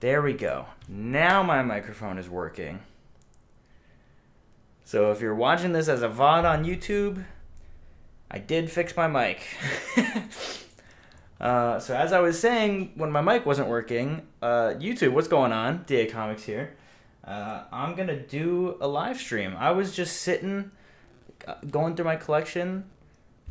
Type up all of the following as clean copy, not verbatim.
There we go. Now my microphone is working. So if you're watching this as a VOD on YouTube, I did fix my mic. So as I was saying, when my mic wasn't working, YouTube, what's going on? DA Comics here. I'm going to do a live stream. I was just sitting, going through my collection.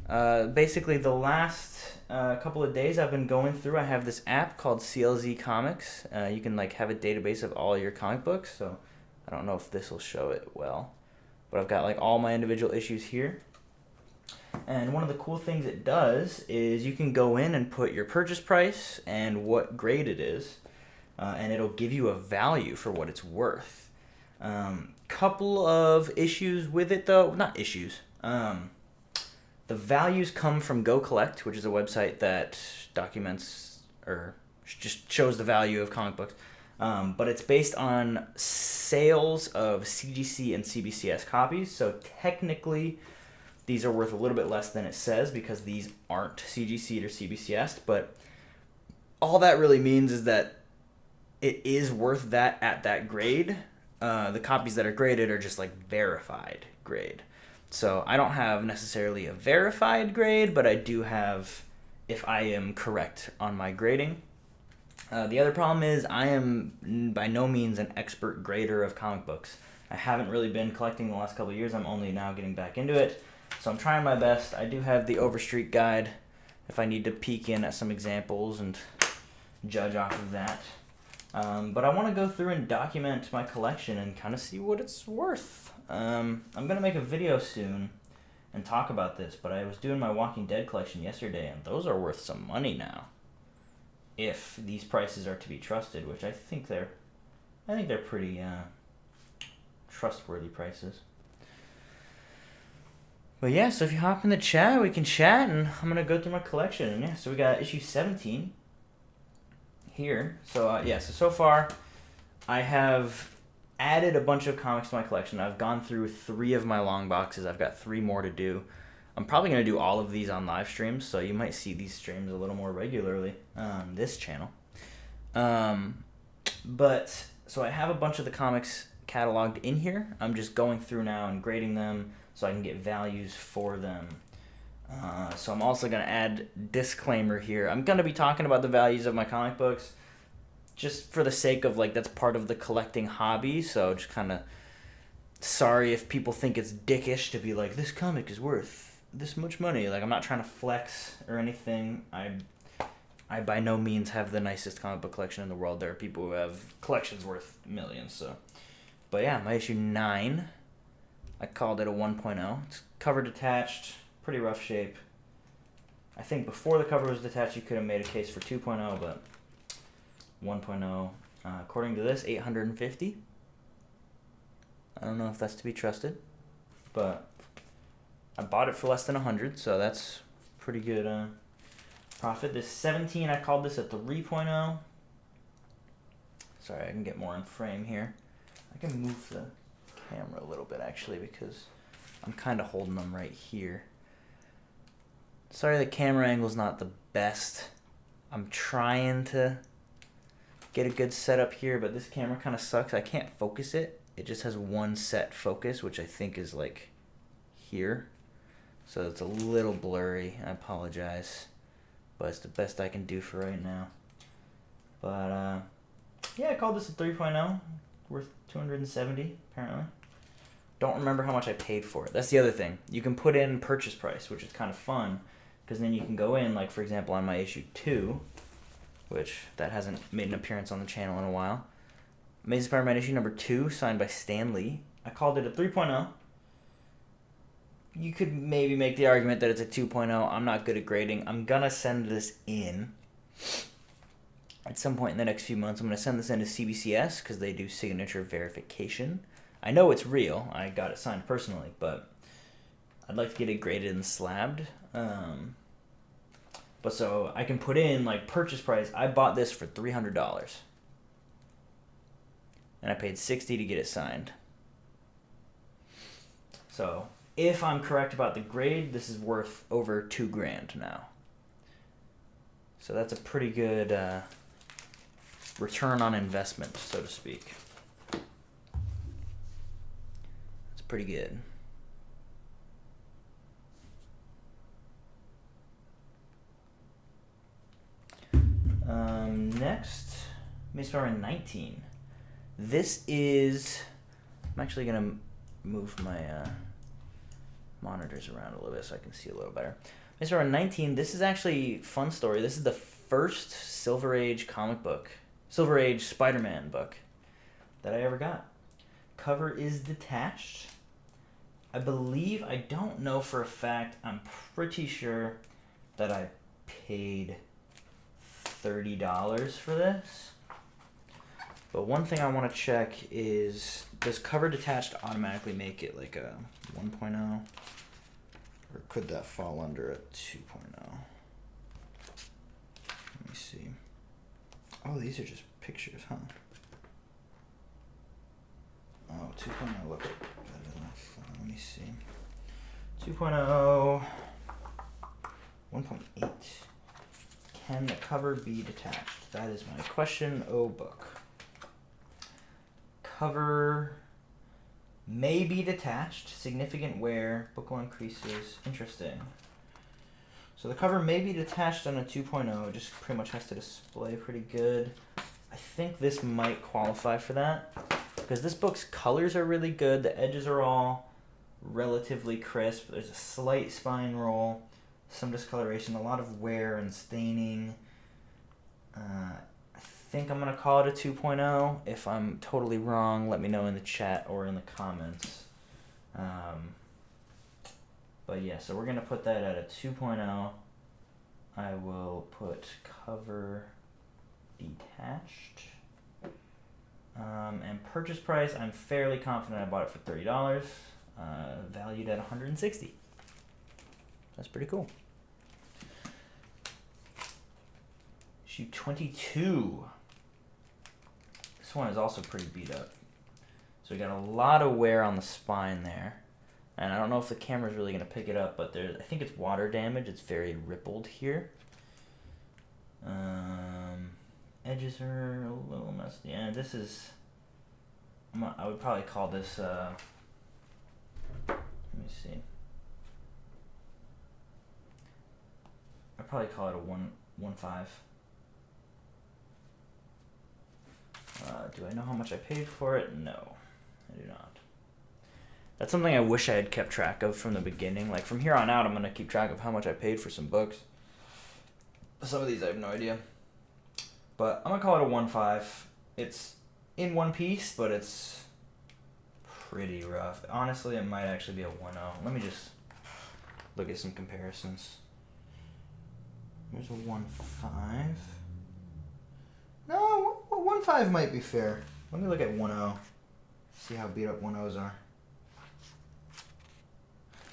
Basically, the last couple of days I've been going through, I have this app called CLZ Comics. You can have a database of all your comic books. So I don't know if this will show it well, but I've got all my individual issues here. And one of the cool things it does is you can go in and put your purchase price and what grade it is, and it'll give you a value for what it's worth. Couple of issues with it though, not issues. The values come from Go Collect, which is a website that documents or just shows the value of comic books. But it's based on sales of CGC and CBCS copies. So technically, these are worth a little bit less than it says because these aren't CGC or CBCS. But all that really means is that it is worth that at that grade. The copies that are graded are just verified grade. So I don't have necessarily a verified grade, but I do have if I am correct on my grading. The other problem is I am by no means an expert grader of comic books. I haven't really been collecting the last couple of years. I'm only now getting back into it. So I'm trying my best. I do have the Overstreet guide if I need to peek in at some examples and judge off of that. But I want to go through and document my collection and kind of see what it's worth. I'm going to make a video soon and talk about this, but I was doing my Walking Dead collection yesterday, and those are worth some money now. If these prices are to be trusted, which I think they're pretty trustworthy prices. But yeah, so if you hop in the chat, we can chat, and I'm going to go through my collection. And yeah, so we got issue 17 here. So so far I have added a bunch of comics to my collection. I've gone through 3 of my long boxes. I've got 3 more to do. I'm probably going to do all of these on live streams, so you might see these streams a little more regularly on this channel. But so I have a bunch of the comics cataloged in here. I'm just going through now and grading them so I can get values for them. So I'm also going to add disclaimer here. I'm going to be talking about the values of my comic books just for the sake of that's part of the collecting hobby. So just kind of sorry if people think it's dickish to be this comic is worth this much money. I'm not trying to flex or anything. I by no means have the nicest comic book collection in the world. There are people who have collections worth millions. So, but yeah, my issue 9, I called it a 1.0. It's cover detached, pretty rough shape. I think before the cover was detached, you could have made a case for 2.0, but 1.0, according to this, 850. I don't know if that's to be trusted, but I bought it for less than 100, so that's pretty good profit. This 17, I called this a 3.0. Sorry, I can get more in frame here. I can move the camera a little bit, actually, because I'm kind of holding them right here. Sorry, the camera angle's not the best. I'm trying to get a good setup here, but this camera kind of sucks. I can't focus it. It just has one set focus, which I think is here. So it's a little blurry. I apologize, but it's the best I can do for right now. But yeah, I called this a 3.0, worth 270 apparently. Don't remember how much I paid for it. That's the other thing. You can put in purchase price, which is kind of fun, because then you can go in, for example, on my issue 2, which that hasn't made an appearance on the channel in a while. Amazing Spider-Man issue number 2, signed by Stan Lee. I called it a 3.0. You could maybe make the argument that it's a 2.0. I'm not good at grading. I'm going to send this in at some point in the next few months. I'm going to send this in to CBCS because they do signature verification. I know it's real. I got it signed personally, but I'd like to get it graded and slabbed. But so I can put in purchase price. I bought this for $300. And I paid $60 to get it signed. So if I'm correct about the grade, this is worth over $2,000 now. So that's a pretty good return on investment, so to speak. It's pretty good. Next, Maze Runner 19. This is, I'm actually gonna move my monitors around a little bit so I can see a little better. Maze Runner 19, this is actually a fun story. This is the first Silver Age comic book, Silver Age Spider-Man book that I ever got. Cover is detached. I believe, I don't know for a fact, I'm pretty sure that I paid $30 for this. But one thing I want to check is, does cover detached automatically make it like a 1.0? Or could that fall under a 2.0? Let me see. Oh, these are just pictures, huh? Oh, 2.0 looks better than I thought. Let me see. 2.0, 1.8. Can the cover be detached? That is my question. Oh, book. Cover may be detached. Significant wear. Book one creases. Interesting. So the cover may be detached on a 2.0. It just pretty much has to display pretty good. I think this might qualify for that, because this book's colors are really good. The edges are all relatively crisp. There's a slight spine roll, some discoloration, a lot of wear and staining. I think I'm going to call it a 2.0. If I'm totally wrong, let me know in the chat or in the comments. But yeah, so we're going to put that at a 2.0. I will put cover detached. And purchase price, I'm fairly confident I bought it for $30, valued at $160. That's pretty cool. Issue 22. This one is also pretty beat up. So we got a lot of wear on the spine there. And I don't know if the camera's really going to pick it up, but I think it's water damage. It's very rippled here. Edges are a little messy. Yeah, this is... I would probably call this... let me see. I'd probably call it a 1.5. Do I know how much I paid for it? No, I do not. That's something I wish I had kept track of from the beginning. Like, from here on out, I'm going to keep track of how much I paid for some books. Some of these I have no idea. But I'm going to call it a 1.5. It's in one piece, but it's pretty rough. Honestly, it might actually be a 1.0. Let me just look at some comparisons. There's a 1.5. No, 1.5 might be fair. Let me look at 1.0. See how beat up 1.0s are.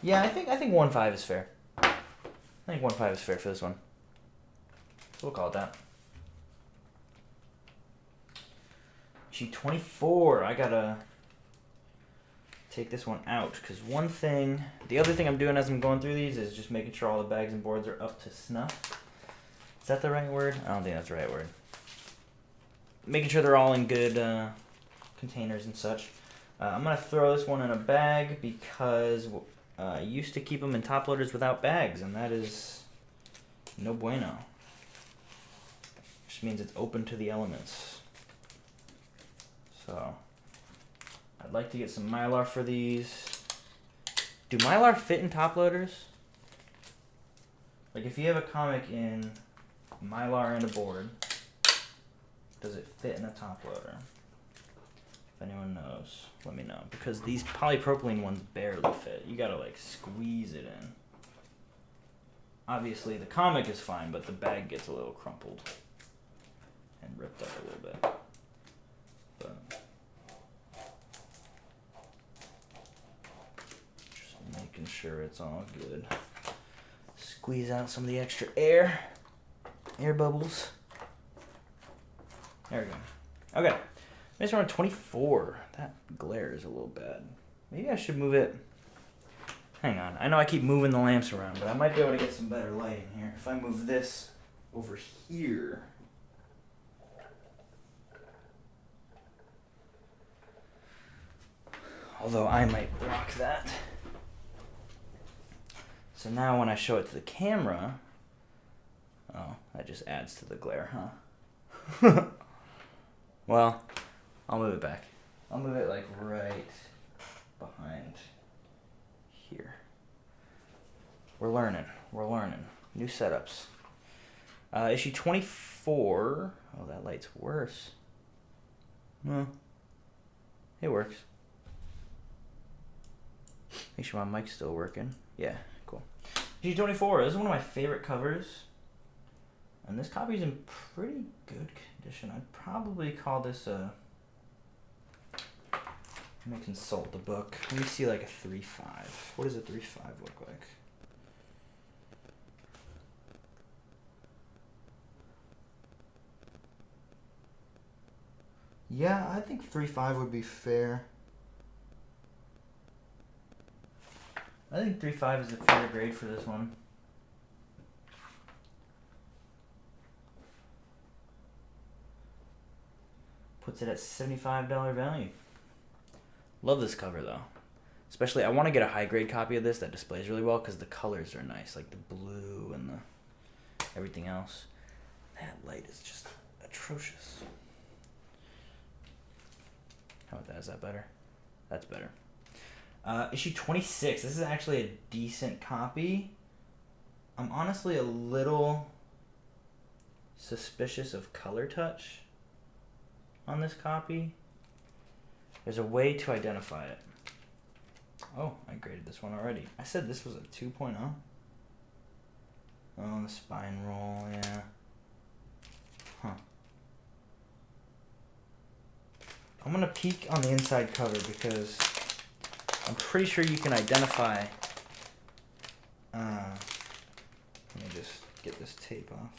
Yeah, I think 1.5 is fair. I think 1.5 is fair for this one. We'll call it that. Issue 24. I gotta take this one out, because the other thing I'm doing as I'm going through these is just making sure all the bags and boards are up to snuff. Is that the right word? I don't think that's the right word. Making sure they're all in good containers and such. I'm going to throw this one in a bag because I used to keep them in top loaders without bags, and that is no bueno. Which means it's open to the elements. So, I'd like to get some Mylar for these. Do Mylar fit in top loaders? Like, if you have a comic in Mylar and a board, does it fit in a top loader? If anyone knows, let me know. Because these polypropylene ones barely fit. You gotta like squeeze it in. Obviously the comic is fine, but the bag gets a little crumpled and ripped up a little bit. But just making sure it's all good. Squeeze out some of the extra air bubbles. There we go. Okay. Maze Runner 24. That glare is a little bad. Maybe I should move it. Hang on. I know I keep moving the lamps around, but I might be able to get some better lighting here. If I move this over here. Although I might rock that. So now when I show it to the camera, oh, that just adds to the glare, huh? Well, I'll move it back. I'll move it like right behind here. We're learning. New setups. Issue 24. Oh, that light's worse. Well, it works. Make sure my mic's still working. Yeah, cool. Issue 24. This is one of my favorite covers. And this copy's in pretty good condition. I'd probably call this a... Let me consult the book. Let me see like a 3.5. What does a 3.5 look like? Yeah, I think 3.5 would be fair. I think 3.5 is a fair grade for this one. Puts it at $75 value. Love this cover though. Especially, I want to get a high grade copy of this that displays really well because the colors are nice, like the blue and the everything else. That light is just atrocious. How about that? Is that better? That's better. Issue 26. This is actually a decent copy. I'm honestly a little suspicious of color touch on this copy. There's a way to identify it. Oh, I graded this one already. I said this was a 2.0. Oh, the spine roll, yeah. Huh. I'm gonna peek on the inside cover because I'm pretty sure you can identify. Let me just get this tape off.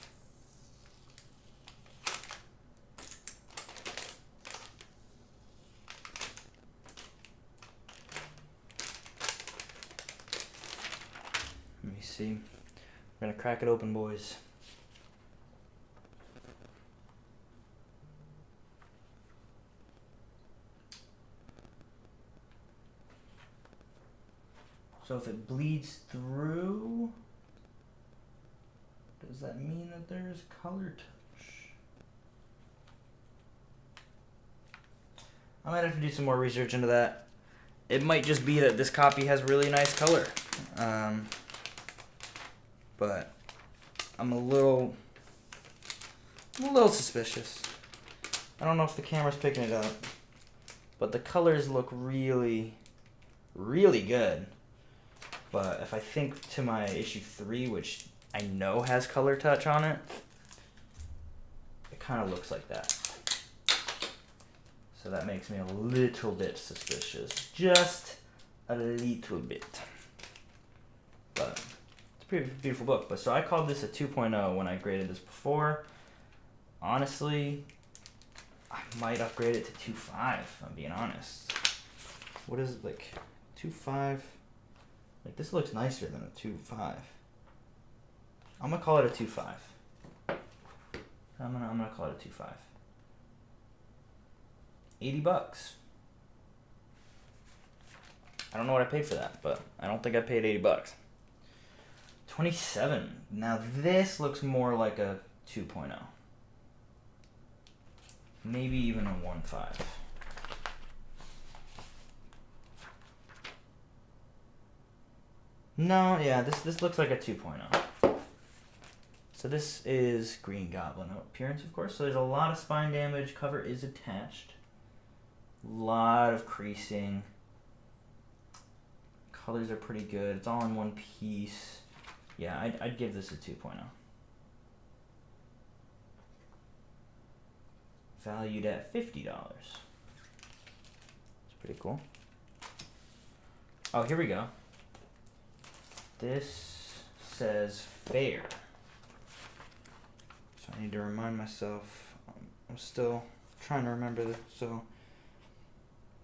Let me see. We're gonna crack it open, boys. So if it bleeds through, does that mean that there's color touch? I might have to do some more research into that. It might just be that this copy has really nice color. But I'm a little suspicious. I don't know if the camera's picking it up, but the colors look really, really good. But if I think to my issue 3, which I know has color touch on it, it kind of looks like that. So that makes me a little bit suspicious. Just a little bit. But it's a pretty beautiful book. But so I called this a 2.0 when I graded this before. Honestly, I might upgrade it to 2.5, if I'm being honest. What is it, like 2.5? Like, this looks nicer than a 2.5. I'm gonna call it a 2.5. I'm gonna call it a 2.5. $80. I don't know what I paid for that, but I don't think I paid $80. 27. Now this looks more like a 2.0. Maybe even a 1.5. No, yeah, this looks like a 2.0. So this is Green Goblin appearance, of course. So there's a lot of spine damage. Cover is attached. A lot of creasing. Colors are pretty good. It's all in one piece. Yeah, I'd give this a 2.0. Valued at $50. It's pretty cool. Oh, here we go. This says fair. So I need to remind myself. I'm still trying to remember this. So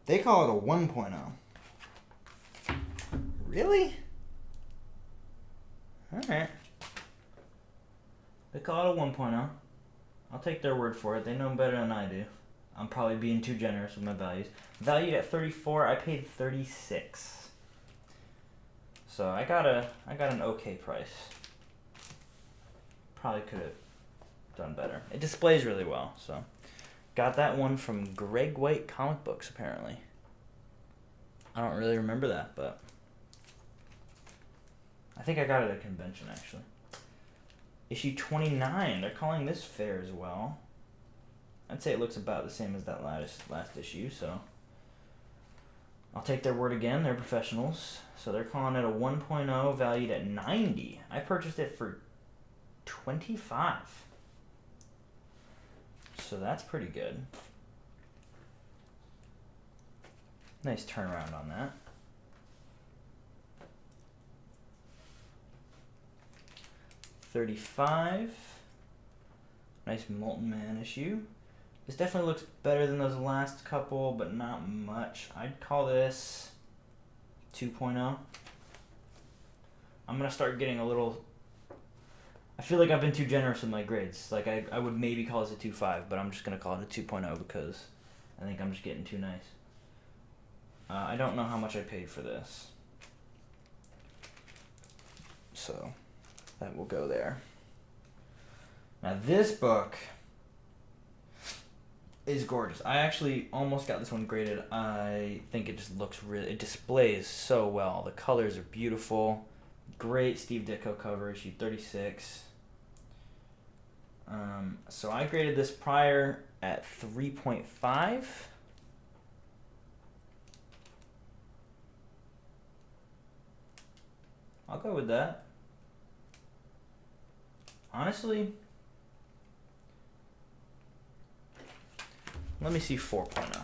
they call it a 1.0. Really? Alright. They call it a 1.0. I'll take their word for it. They know better than I do. I'm probably being too generous with my values. Valued at 34, I paid 36. So I got an okay price. Probably could have done better. It displays really well, so got that one from Greg White Comic Books apparently. I don't really remember that, but I think I got it at a convention actually. Issue 29. They're calling this fair as well. I'd say it looks about the same as that last issue, so I'll take their word again. They're professionals. So they're calling it a 1.0 valued at 90. I purchased it for 25. So that's pretty good. Nice turnaround on that. $35. Nice Molten Man issue. This definitely looks better than those last couple, but not much. I'd call this 2.0. I'm going to start getting a little... I feel like I've been too generous with my grades. Like, I would maybe call this a 2.5, but I'm just going to call it a 2.0 because I think I'm just getting too nice. I don't know how much I paid for this. So, that will go there. Now, this book is gorgeous. I actually almost got this one graded. I think it just looks really... It displays so well. The colors are beautiful. Great Steve Ditko cover, issue 36. So I graded this prior at 3.5. I'll go with that. Honestly, let me see 4.0.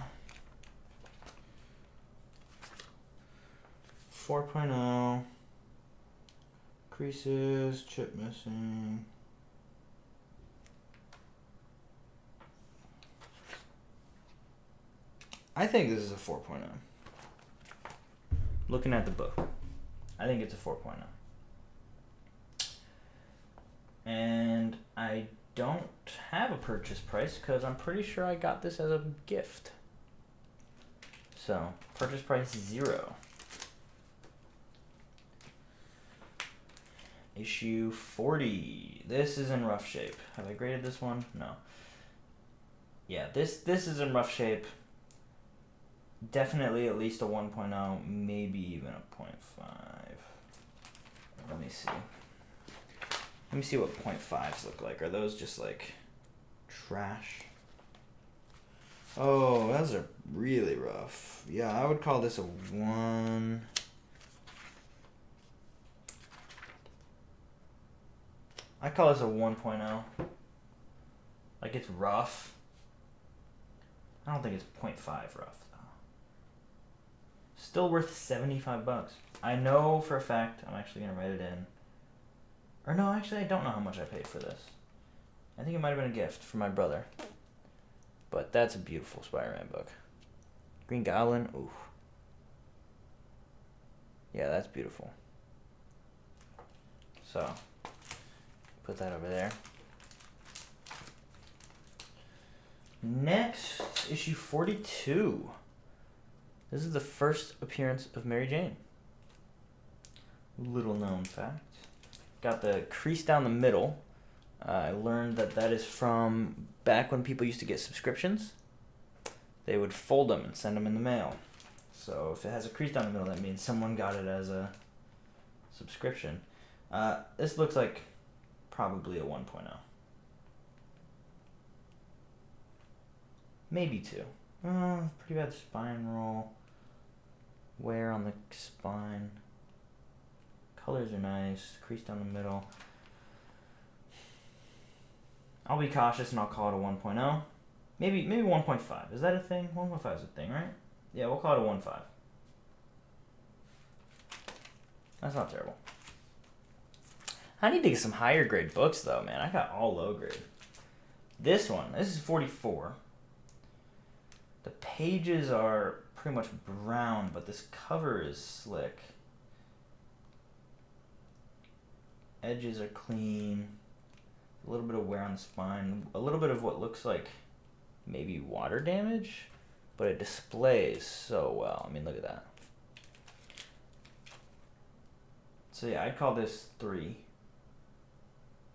4.0. Creases, chip missing. I think this is a 4.0. Looking at the book, I think it's a 4.0. And I don't have a purchase price because I'm pretty sure I got this as a gift. So, purchase price 0. Issue 40. This is in rough shape. Have I graded this one? No. Yeah, this is in rough shape. Definitely at least a 1.0, maybe even a 0.5. Let me see. Let me see what 0.5s look like. Are those just like trash? Oh, those are really rough. Yeah, I would call this a 1. I call this a 1.0. Like, it's rough. I don't think it's 0.5 rough, though. Still worth $75. I know for a fact, I'm actually going to write it in. Or no, actually, I don't know how much I paid for this. I think it might have been a gift from my brother. But that's a beautiful Spider-Man book. Green Goblin, ooh. Yeah, that's beautiful. So, put that over there. Next, issue 42. This is the first appearance of Mary Jane. Little known fact. Got the crease down the middle. I learned that that is from back when people used to get subscriptions. They would fold them and send them in the mail. So if it has a crease down the middle, that means someone got it as a subscription. This looks like probably a 1.0. Maybe 2. Pretty bad spine roll. Wear on the spine. Colors are nice. Crease down the middle. I'll be cautious and I'll call it a 1.0. Maybe 1.5. Is that a thing? 1.5 is a thing, right? Yeah, we'll call it a 1.5. That's not terrible. I need to get some higher grade books though, man. I got all low grade. This is 44. The pages are pretty much brown, but this cover is slick. Edges are clean. A little bit of wear on the spine. A little bit of what looks like maybe water damage, but it displays so well. I mean, look at that. So yeah, I'd call this 3,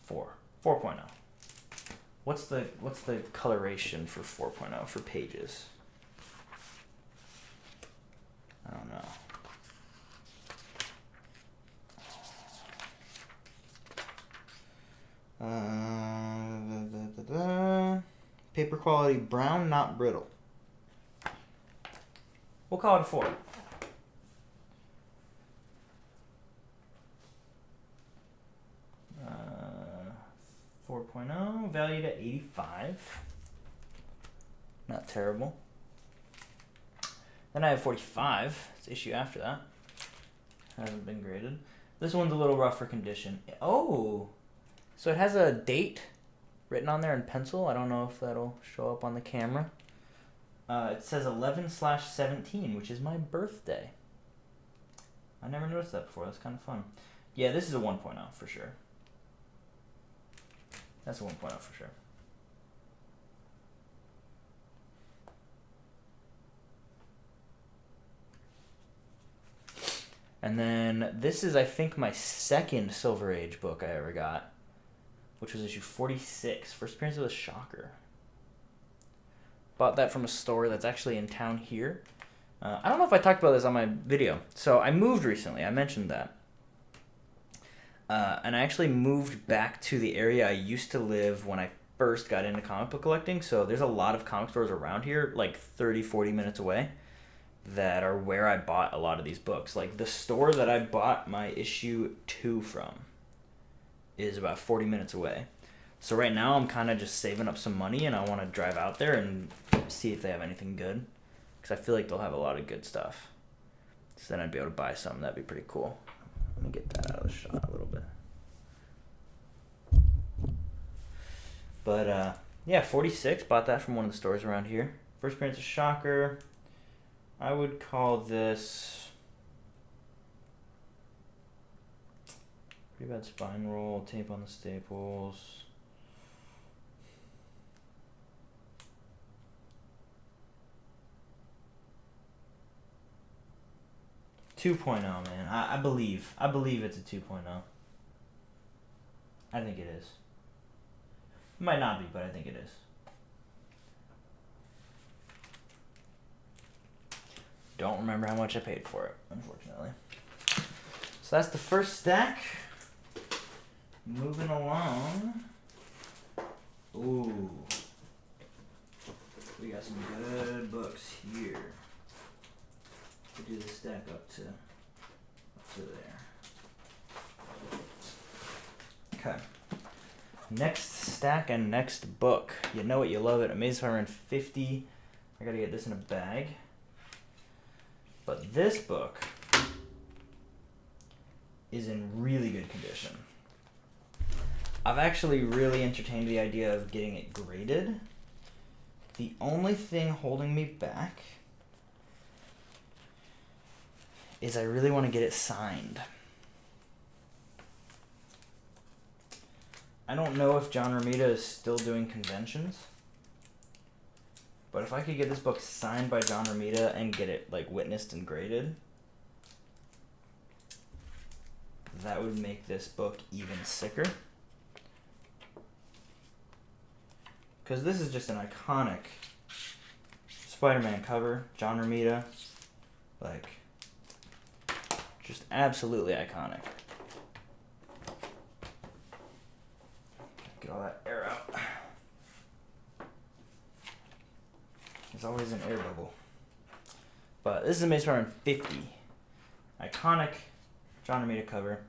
4, 4.0. What's the coloration for 4.0 for pages? I don't know. Paper quality brown, not brittle. We'll call it a 4. 4.0, valued at 85. Not terrible. Then I have 45. It's the issue after that. Hasn't been graded. This one's a little rougher condition. Oh, so it has a date written on there in pencil. I don't know if that'll show up on the camera. It says 11/17, which is my birthday. I never noticed that before. That's kind of fun. Yeah, this is a 1.0 for sure. That's a 1.0 for sure. And then this is, I think, my second Silver Age book I ever got, which was issue 46. First appearance of the Shocker. Bought that from a store that's actually in town here. I don't know if I talked about this on my video. So I moved recently. I mentioned that. And I actually moved back to the area I used to live when I first got into comic book collecting. So there's a lot of comic stores around here, like 30, 40 minutes away, that are where I bought a lot of these books. Like the store that I bought my issue 2 from is about 40 minutes away. So right now I'm kind of just saving up some money and I want to drive out there and see if they have anything good. Because I feel like they'll have a lot of good stuff. So then I'd be able to buy some. That'd be pretty cool. Let me get that out of the shot a little bit. But yeah, 46. Bought that from one of the stores around here. First appearance of Shocker. I would call this pretty bad spine roll, tape on the staples. $2.0, man. I believe it's a 2.0. I think it is. It might not be, but I think it is. Don't remember how much I paid for it, unfortunately. So that's the first stack. Moving along. Ooh. We got some good books here. We do the stack up to there. Okay. Next stack and next book. You know it, you love it. Amazing Spider-Man 50. I gotta get this in a bag. But this book is in really good condition. I've actually really entertained the idea of getting it graded. The only thing holding me back is I really want to get it signed. I don't know if John Romita is still doing conventions, but if I could get this book signed by John Romita and get it like witnessed and graded, that would make this book even sicker. Because this is just an iconic Spider-Man cover, John Romita, like, just absolutely iconic. Get all that air out. There's always an air bubble. But this is Amazing Spider-Man 50. Iconic John Romita cover.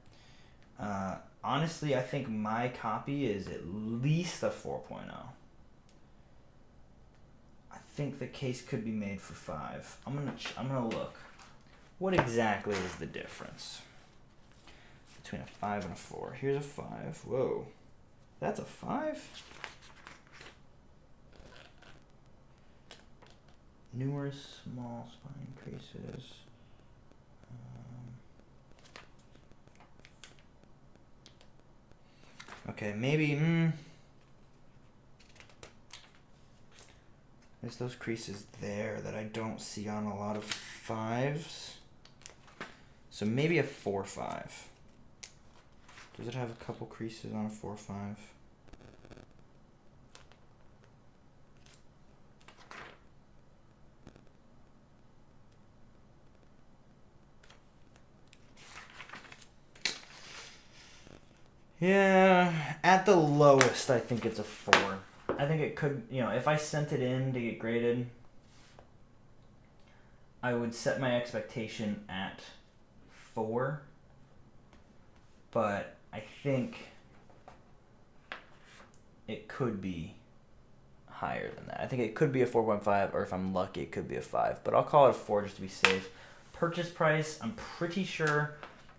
Honestly, I think my copy is at least a 4.0. I think the case could be made for 5. I'm gonna look. What exactly is the difference between a 5 and a 4? Here's a 5. Whoa. That's a 5? Numerous small spine creases. Okay, maybe. There's those creases there that I don't see on a lot of 5s. So maybe a 4-5. Does it have a couple creases on a 4-5? Yeah, at the lowest, I think it's a 4. I think it could, if I sent it in to get graded, I would set my expectation at 4. But I think it could be higher than that. I think it could be a 4.5, or if I'm lucky, it could be a 5. But I'll call it a 4 just to be safe. Purchase price, I'm pretty sure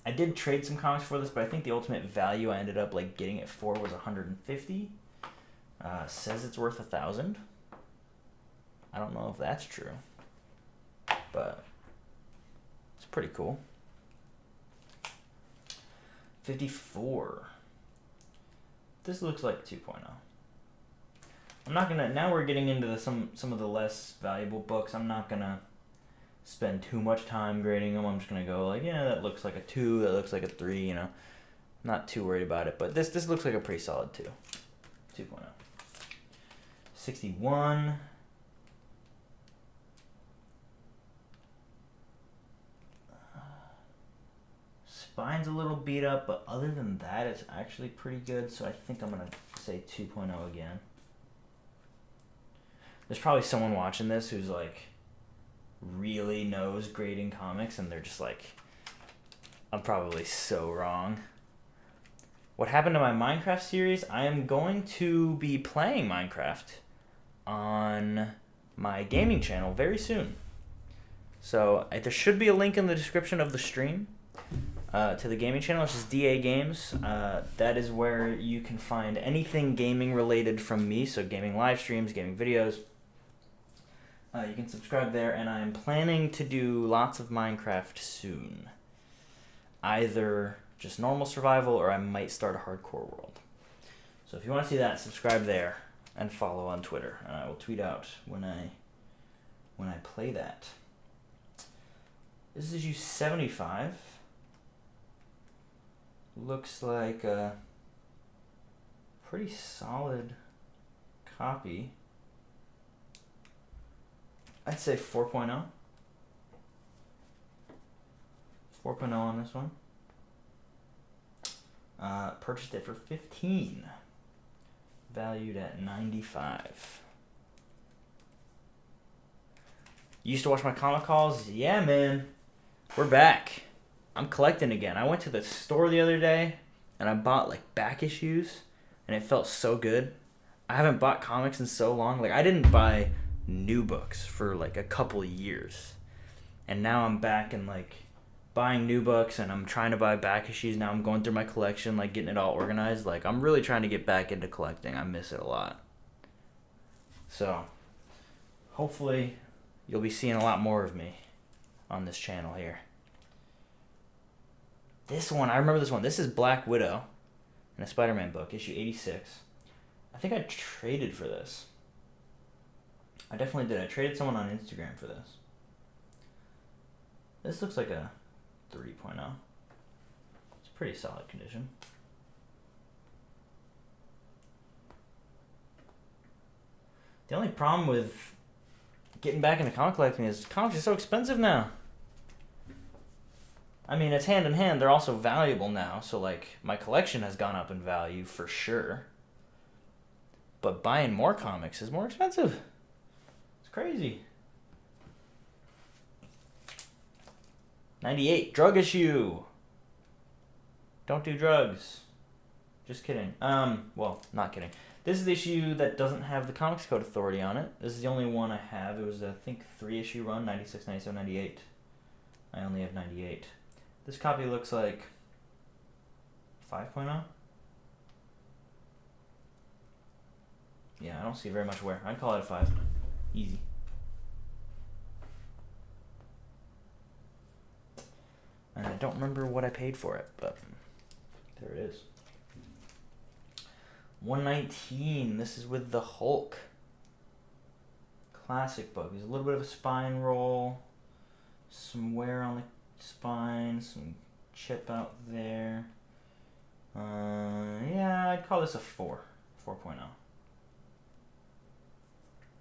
I did trade some comics for this, but I think the ultimate value I ended up getting it for was $150. Says it's worth $1,000. I don't know if that's true, but it's pretty cool. 54. This looks like 2.0. I'm not gonna. Now we're getting into some of the less valuable books. I'm not gonna spend too much time grading them. I'm just gonna go yeah, that looks like a 2. That looks like a 3. Not too worried about it. But this looks like a pretty solid 2. 2.0. 61. Spine's a little beat up, but other than that, it's actually pretty good. So I think I'm gonna say 2.0 again. There's probably someone watching this who's really knows grading comics, and they're just I'm probably so wrong. What happened to my Minecraft series? I am going to be playing Minecraft on my gaming channel very soon. So there should be a link in the description of the stream to the gaming channel, which is DA Games. That is where you can find anything gaming related from me, so gaming live streams, gaming videos. You can subscribe there, and I'm planning to do lots of Minecraft soon. Either just normal survival, or I might start a hardcore world. So if you want to see that, subscribe there and follow on Twitter, and I will tweet out when I play that. This is issue 75. Looks like a pretty solid copy. I'd say 4.0. 4.0 on this one. Purchased it for $15. Valued at $95. You used to watch my comic calls? Yeah, man. We're back. I'm collecting again. I went to the store the other day and I bought back issues, and it felt so good. I haven't bought comics in so long. I didn't buy new books for a couple of years, and now I'm back and buying new books, and I'm trying to buy back issues. Now I'm going through my collection, getting it all organized. I'm really trying to get back into collecting. I miss it a lot. So hopefully you'll be seeing a lot more of me on this channel here. This one, I remember this one. This is Black Widow in a Spider-Man book, issue 86. I think I traded for this. I definitely did. I traded someone on Instagram for this. This looks like a 3.0. It's pretty solid condition. The only problem with getting back into comic collecting is comics are so expensive now. I mean, it's hand in hand. They're also valuable now. So, my collection has gone up in value for sure. But buying more comics is more expensive. It's crazy. 98, drug issue. Don't do drugs. Just kidding. Well, not kidding. This is the issue that doesn't have the Comics Code Authority on it. This is the only one I have. It was, I think, 3-issue run, 96, 97, 98. I only have 98. This copy looks like 5.0. Yeah, I don't see very much wear. I'd call it a 5. Easy. And I don't remember what I paid for it, but there it is. 119. This is with the Hulk. classic book. There's a little bit of a spine roll, some wear on the spine, some chip out there. Yeah, I'd call this a 4.0.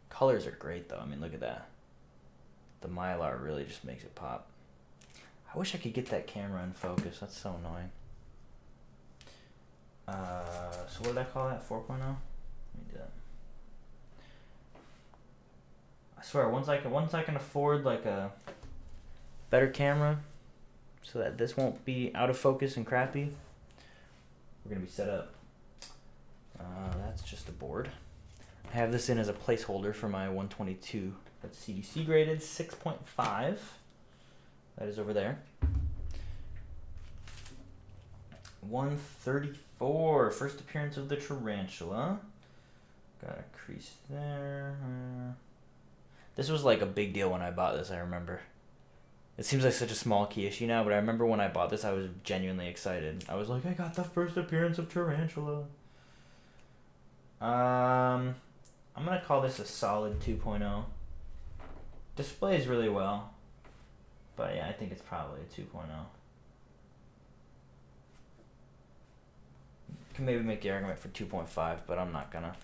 Colors are great though. I mean, look at that. The Mylar really just makes it pop. I wish I could get that camera in focus. That's so annoying. So what did I call that? 4.0? Let me do that. I swear, once I can afford like a better camera, so that this won't be out of focus and crappy, we're gonna be set up. That's just a board. I have this in as a placeholder for my 122. That's CDC graded 6.5. That is over there. 134. First appearance of the tarantula. Got a crease there. This was like a big deal when I bought this, I remember. It seems like such a small key issue now, but I remember when I bought this, I was genuinely excited. I was like, I got the first appearance of tarantula. I'm going to call this a solid 2.0. Displays really well. But yeah, I think it's probably a 2.0. Can maybe make the argument for 2.5, but I'm not gonna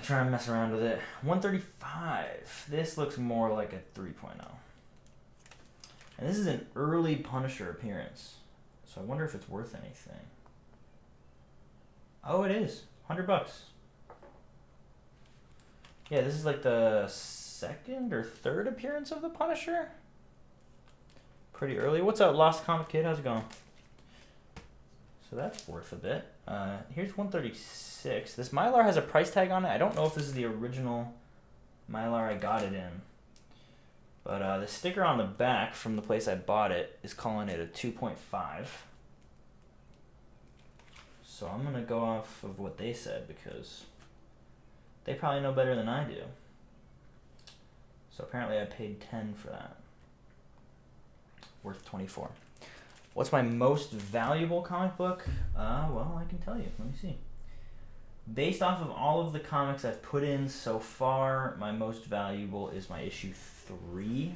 try and mess around with it. 135. This looks more like a 3.0. And this is an early Punisher appearance. So I wonder if it's worth anything. Oh, it is. $100. Yeah, this is like the second or third appearance of the Punisher. Pretty early. What's up, Lost Comic Kid? How's it going? So that's worth a bit. Here's 136. This Mylar has a price tag on it. I don't know if this is the original Mylar I got it in. But the sticker on the back from the place I bought it is calling it a 2.5. So I'm going to go off of what they said because they probably know better than I do. So apparently I paid 10 for that. Worth 24. What's my most valuable comic book? Well, I can tell you. Let me see. Based off of all of the comics I've put in so far, my most valuable is my issue 3.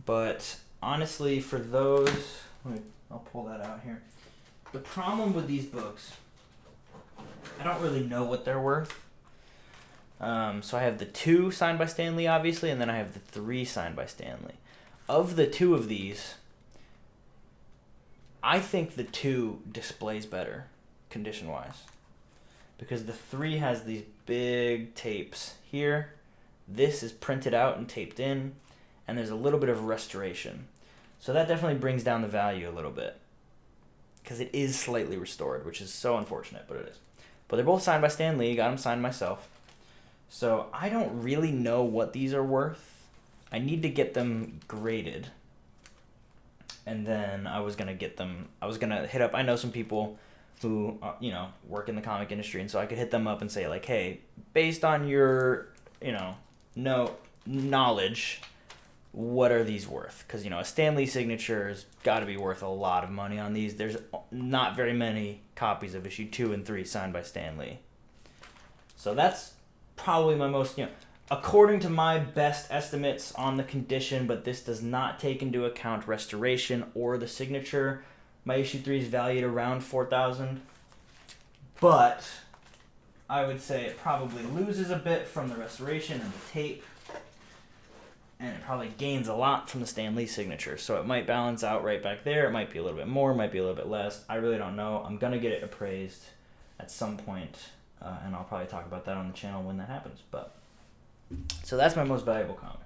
But honestly, for those, I'll pull that out here. The problem with these books, I don't really know what they're worth. So I have the 2 signed by Stan Lee, obviously, and then I have the 3 signed by Stan Lee. Of the 2 of these, I think the 2 displays better, condition-wise. Because the 3 has these big tapes here. This is printed out and taped in, and there's a little bit of restoration. So that definitely brings down the value a little bit. Because it is slightly restored, which is so unfortunate, but it is. But they're both signed by Stan Lee, got them signed myself. So I don't really know what these are worth. I need to get them graded. And then I was going to hit up, I know some people who, work in the comic industry, and so I could hit them up and say, like, hey, based on your, knowledge, what are these worth? Because, a Stan Lee signature has got to be worth a lot of money on these. There's not very many copies of issue 2 and 3 signed by Stan Lee. So that's probably my most, according to my best estimates on the condition, but this does not take into account restoration or the signature. My issue 3 is valued around $4,000, but I would say it probably loses a bit from the restoration and the tape, and it probably gains a lot from the Stan Lee signature. So it might balance out right back there. It might be a little bit more, might be a little bit less. I really don't know. I'm going to get it appraised at some point, and I'll probably talk about that on the channel when that happens. But so that's my most valuable comic,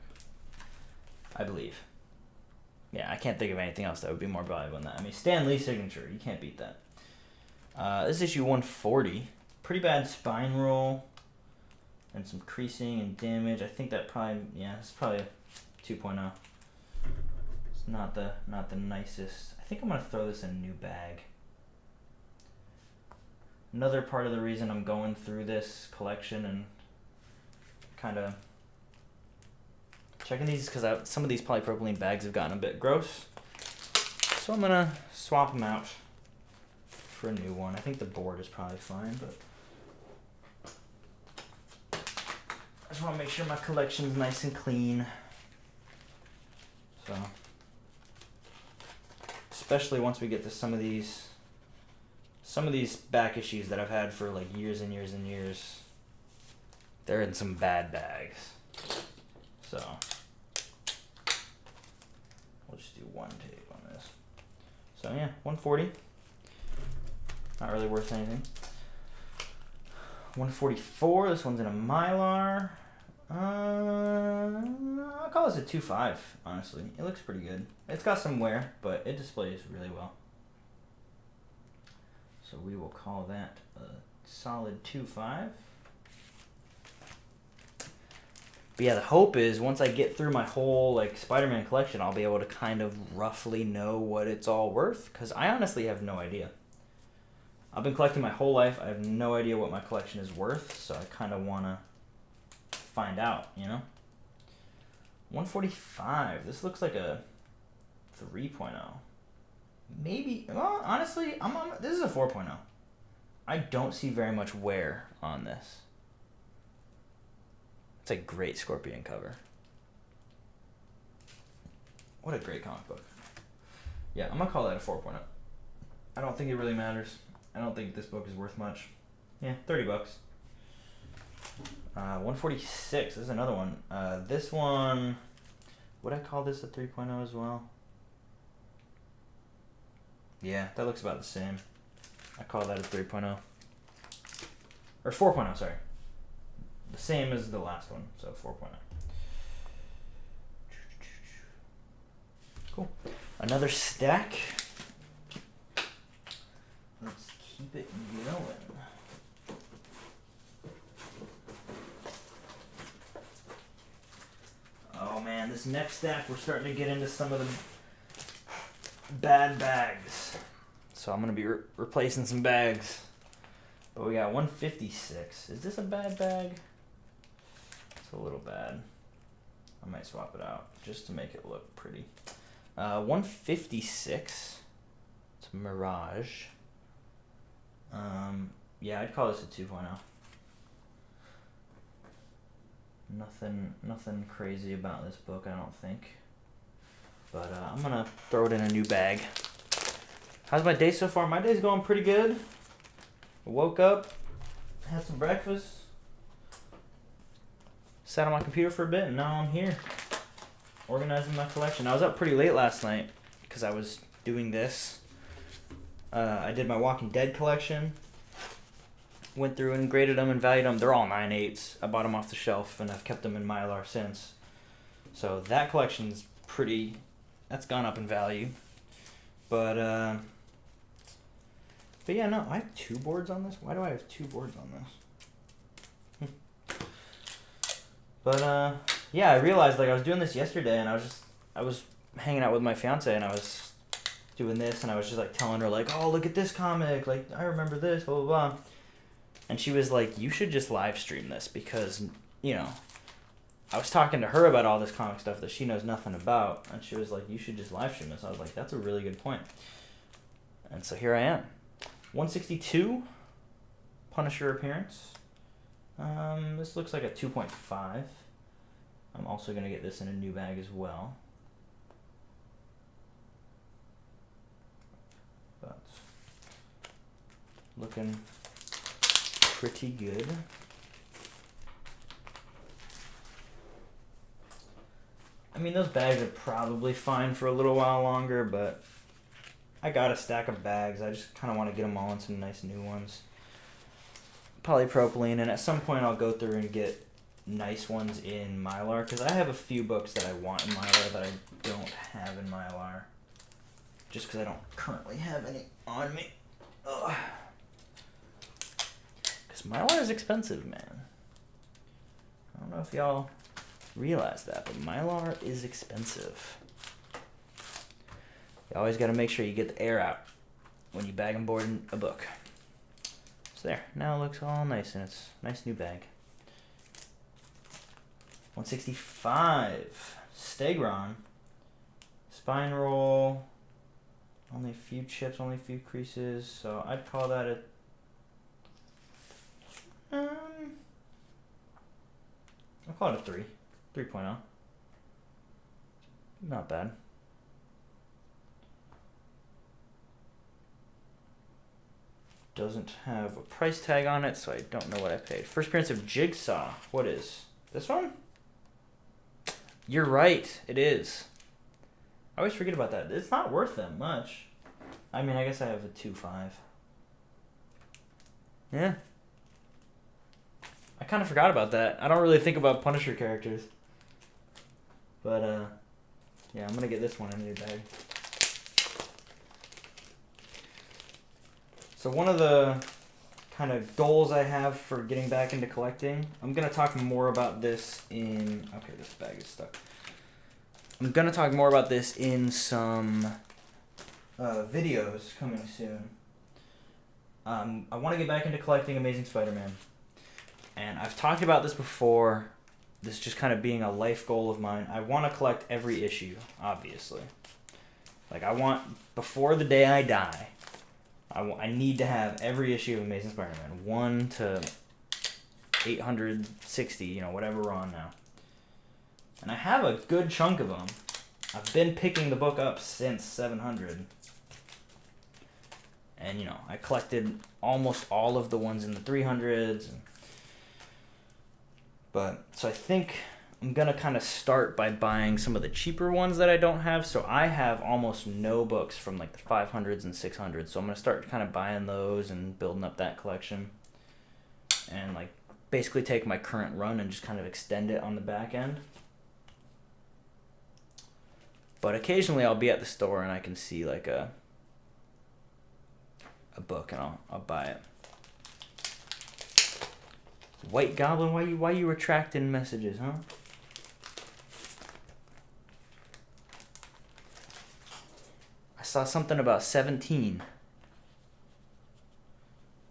I believe. Yeah, I can't think of anything else that would be more valuable than that. I mean, Stan Lee signature, you can't beat that. This is issue 140. Pretty bad spine roll and some creasing and damage. I think that probably, it's probably a 2.0. It's not the nicest. I think I'm going to throw this in a new bag. Another part of the reason I'm going through this collection and kind of checking these because some of these polypropylene bags have gotten a bit gross. So I'm going to swap them out for a new one. I think the board is probably fine, but just want to make sure my collection's nice and clean. So, especially once we get to some of these back issues that I've had for like years and years and years, they're in some bad bags. So, we'll just do one tape on this. So yeah, 140. Not really worth anything. 144. This one's in a Mylar. I'll call this a 2.5. Honestly, it looks pretty good. It's got some wear, but it displays really well. So we will call that a solid 2.5. But yeah, the hope is once I get through my whole like Spider-Man collection, I'll be able to kind of roughly know what it's all worth, because I honestly have no idea. I've been collecting my whole life. I have no idea what my collection is worth, so I kind of want to find out, you know? 145. This looks like a 3.0. Maybe, well, honestly, this is a 4.0. I don't see very much wear on this. It's a great Scorpion cover. What a great comic book. Yeah, I'm going to call that a 4.0. I don't think it really matters. I don't think this book is worth much. Yeah, $30. 146. This is another one. This one, would I call this a 3.0 as well? Yeah, that looks about the same. I call that a 3.0. Or 4.0, sorry. The same as the last one, so 4.0. Cool. Another stack. Let's keep it going. Oh man, this next stack, we're starting to get into some of the bad bags. So I'm going to be replacing some bags. But we got 156. Is this a bad bag? It's a little bad. I might swap it out just to make it look pretty. 156. It's Mirage. Yeah, I'd call this a 2.0. Nothing crazy about this book, I don't think. But I'm gonna throw it in a new bag. How's my day so far? My day's going pretty good. I woke up, had some breakfast, sat on my computer for a bit, and now I'm here organizing my collection. I was up pretty late last night because I was doing this. I did my Walking Dead collection. Went through and graded them and valued them. They're all 9/8. I bought them off the shelf and I've kept them in Mylar since. So that collection's pretty, that's gone up in value. But yeah, no, I have 2 boards on this. Why do I have 2 boards on this? But yeah, I realized like I was doing this yesterday and I was hanging out with my fiance and I was doing this and I was just like telling her like, oh, look at this comic, like I remember this, blah blah blah. And she was like, you should just live stream this because, you know, I was talking to her about all this comic stuff that she knows nothing about. And she was like, you should just live stream this. I was like, that's a really good point. And so here I am. 162, Punisher appearance. This looks like a 2.5. I'm also going to get this in a new bag as well. But looking pretty good. I mean, those bags are probably fine for a little while longer, but I got a stack of bags. I just kind of want to get them all in some nice new ones. Polypropylene, and at some point I'll go through and get nice ones in Mylar, because I have a few books that I want in Mylar that I don't have in Mylar. Just because I don't currently have any on me. Ugh. Mylar is expensive, man. I don't know if y'all realize that, but Mylar is expensive. You always got to make sure you get the air out when you bag and board a book. So there, now it looks all nice, and it's a nice new bag. 165, Stegron, spine roll, only a few chips, only a few creases, so I'd call that a I'll call it a 3. 3.0. Not bad. Doesn't have a price tag on it, so I don't know what I paid. First appearance of Jigsaw. What is this one? You're right, it is. I always forget about that. It's not worth that much. I mean, I guess I have a 2.5. Yeah. I kind of forgot about that. I don't really think about Punisher characters. But, yeah, I'm going to get this one in a new bag. So one of the kind of goals I have for getting back into collecting, I'm going to talk more about this in... Okay, this bag is stuck. I'm going to talk more about this in some videos coming soon. I want to get back into collecting Amazing Spider-Man. And I've talked about this before, this just kind of being a life goal of mine. I want to collect every issue, obviously. Like, I want, before the day I die, I need to have every issue of Amazing Spider-Man. 1 to 860, you know, whatever we're on now. And I have a good chunk of them. I've been picking the book up since 700. And, you know, I collected almost all of the ones in the 300s. But, so I think I'm going to kind of start by buying some of the cheaper ones that I don't have. So I have almost no books from like the 500s and 600s. So I'm going to start kind of buying those and building up that collection. And like basically take my current run and just kind of extend it on the back end. But occasionally I'll be at the store and I can see like a book and I'll buy it. White Goblin, why you retracting messages, huh? I saw something about 17.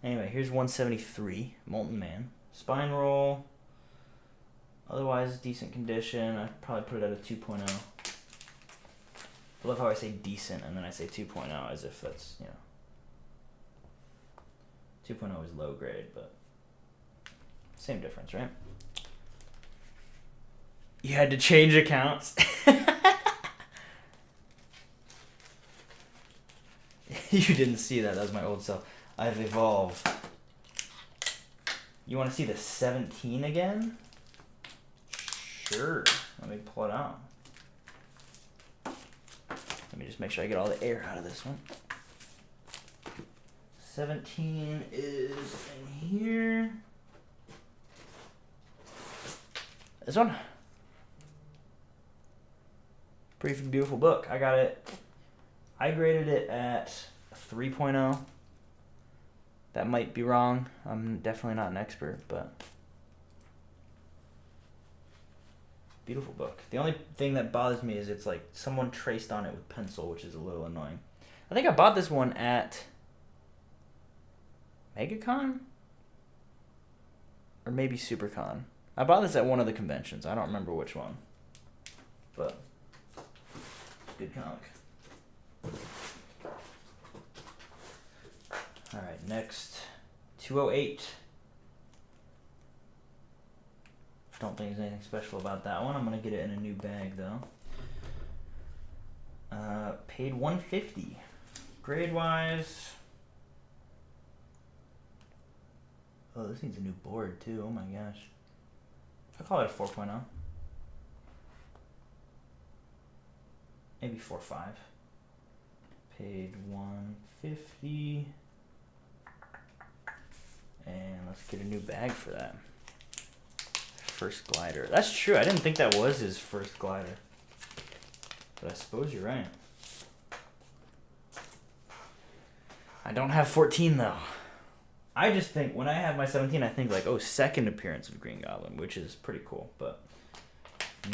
Anyway, here's 173, Molten Man. Spine roll. Otherwise, decent condition. I'd probably put it at a 2.0. I love how I say decent and then I say 2.0 as if that's, you know. 2.0 is low grade, but same difference, right? You had to change accounts. You didn't see that. That was my old self. I've evolved. You want to see the 17 again? Sure. Let me pull it out. Let me just make sure I get all the air out of this one. 17 is in here. This one. Pretty beautiful book. I got it. I graded it at 3.0. That might be wrong. I'm definitely not an expert, but beautiful book. The only thing that bothers me is it's like someone traced on it with pencil, which is a little annoying. I think I bought this one at MegaCon? Or maybe SuperCon. I bought this at one of the conventions. I don't remember which one. But good comic. Alright, next. 208. Don't think there's anything special about that one. I'm going to get it in a new bag, though. Paid $150. Grade-wise... Oh, this needs a new board, too. Oh, my gosh. I'll call it a 4.0. Maybe 4.5. Paid $150. And let's get a new bag for that. First glider. That's true. I didn't think that was his first glider. But I suppose you're right. I don't have 14, though. I just think, when I have my 17, I think like, oh, second appearance of Green Goblin, which is pretty cool, but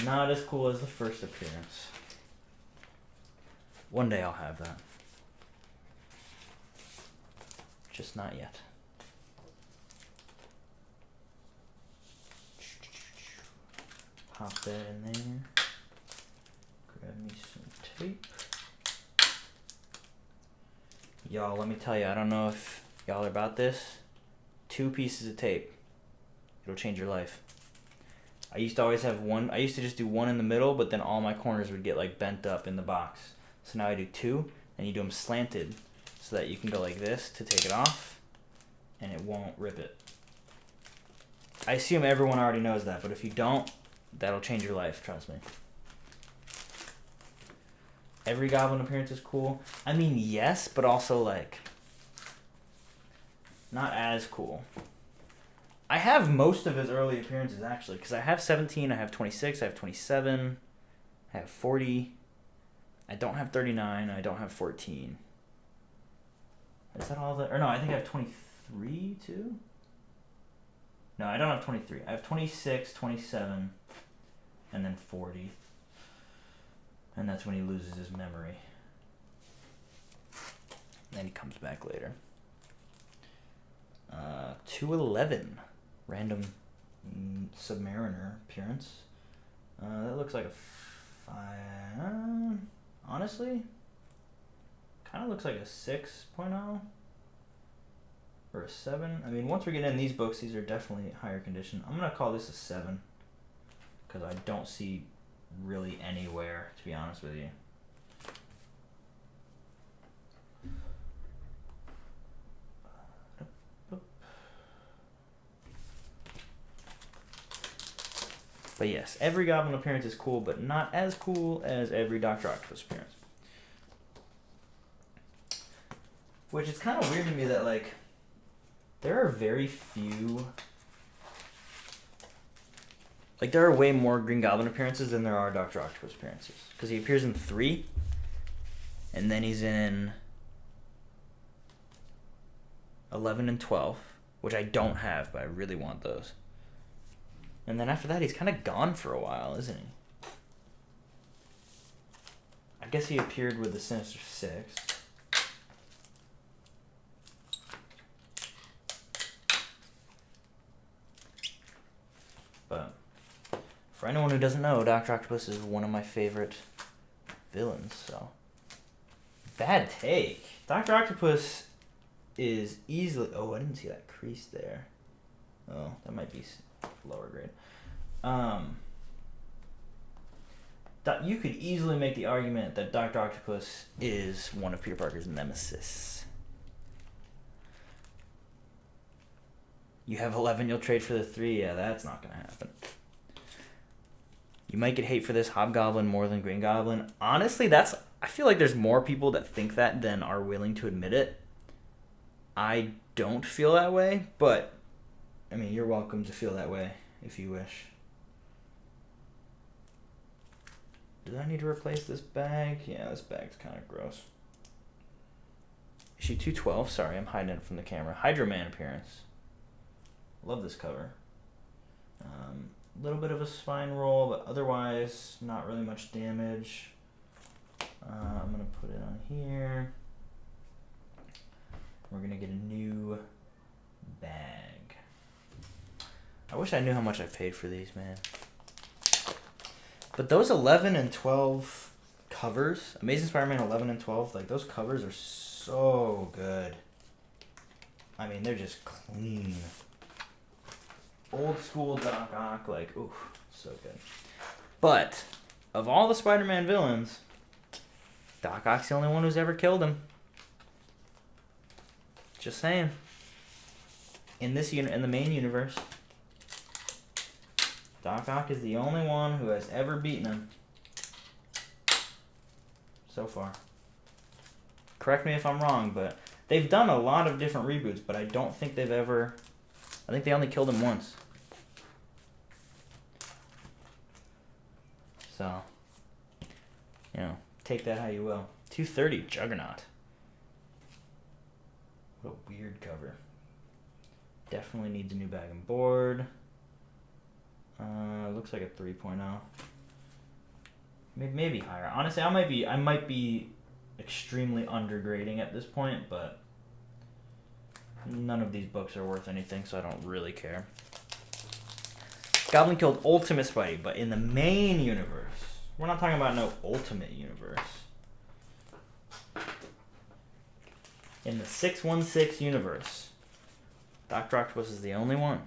not as cool as the first appearance. One day I'll have that. Just not yet. Pop that in there. Grab me some tape. Y'all, let me tell you, I don't know if y'all are about this. 2 pieces of tape. It'll change your life. I used to always have one. I used to just do one in the middle, but then all my corners would get like bent up in the box. So now I do two, and you do them slanted so that you can go like this to take it off, and it won't rip it. I assume everyone already knows that, but if you don't, that'll change your life, trust me. Every Goblin appearance is cool. I mean, yes, but also, like, not as cool. I have most of his early appearances, actually, because I have 17, I have 26, I have 27, I have 40. I don't have 39, I don't have 14. Is that all that? Or no, I think I have 23, too? No, I don't have 23. I have 26, 27, and then 40. And that's when he loses his memory. Then he comes back later. 211. Random Submariner appearance. That looks like a 5. Honestly, kind of looks like a 6.0 or a 7. I mean, once we get in these books, these are definitely higher condition. I'm going to call this a 7 because I don't see really anywhere, to be honest with you. But yes, every Goblin appearance is cool, but not as cool as every Dr. Octopus appearance. Which is kind of weird to me that, like, there are very few... Like, there are way more Green Goblin appearances than there are Dr. Octopus appearances. Because he appears in 3, and then he's in 11 and 12, which I don't have, but I really want those. And then after that, he's kind of gone for a while, isn't he? I guess he appeared with the Sinister Six. But for anyone who doesn't know, Dr. Octopus is one of my favorite villains, so. Bad take. Dr. Octopus is easily... Oh, I didn't see that crease there. Oh, that might be lower grade. You could easily make the argument that Dr. Octopus is one of Peter Parker's nemesis. You have 11, you'll trade for the 3. Yeah, that's not going to happen. You might get hate for this Hobgoblin more than Green Goblin. Honestly, I feel like there's more people that think that than are willing to admit it. I don't feel that way, but, I mean, you're welcome to feel that way if you wish. Do I need to replace this bag? Yeah, this bag's kind of gross. Issue 212. Sorry, I'm hiding it from the camera. Hydro Man appearance. Love this cover. A little bit of a spine roll, but otherwise not really much damage. I'm going to put it on here. We're going to get a new bag. I wish I knew how much I paid for these, man. But those 11 and 12 covers, Amazing Spider-Man 11 and 12, like those covers are so good. I mean, they're just clean. Old school Doc Ock, like, ooh, so good. But of all the Spider-Man villains, Doc Ock's the only one who's ever killed him. Just saying. In the main universe, Doc Ock is the only one who has ever beaten him. So far. Correct me if I'm wrong, but they've done a lot of different reboots, but I don't think they've ever... I think they only killed him once. So, you know, take that how you will. 230, Juggernaut. What a weird cover. Definitely needs a new bag and board. Looks like a 3.0. Maybe higher. Honestly, I might be extremely undergrading at this point, but none of these books are worth anything, so I don't really care. Goblin killed Ultimate Spidey, but in the main universe. We're not talking about no Ultimate Universe. In the 616 universe, Dr. Octopus is the only one.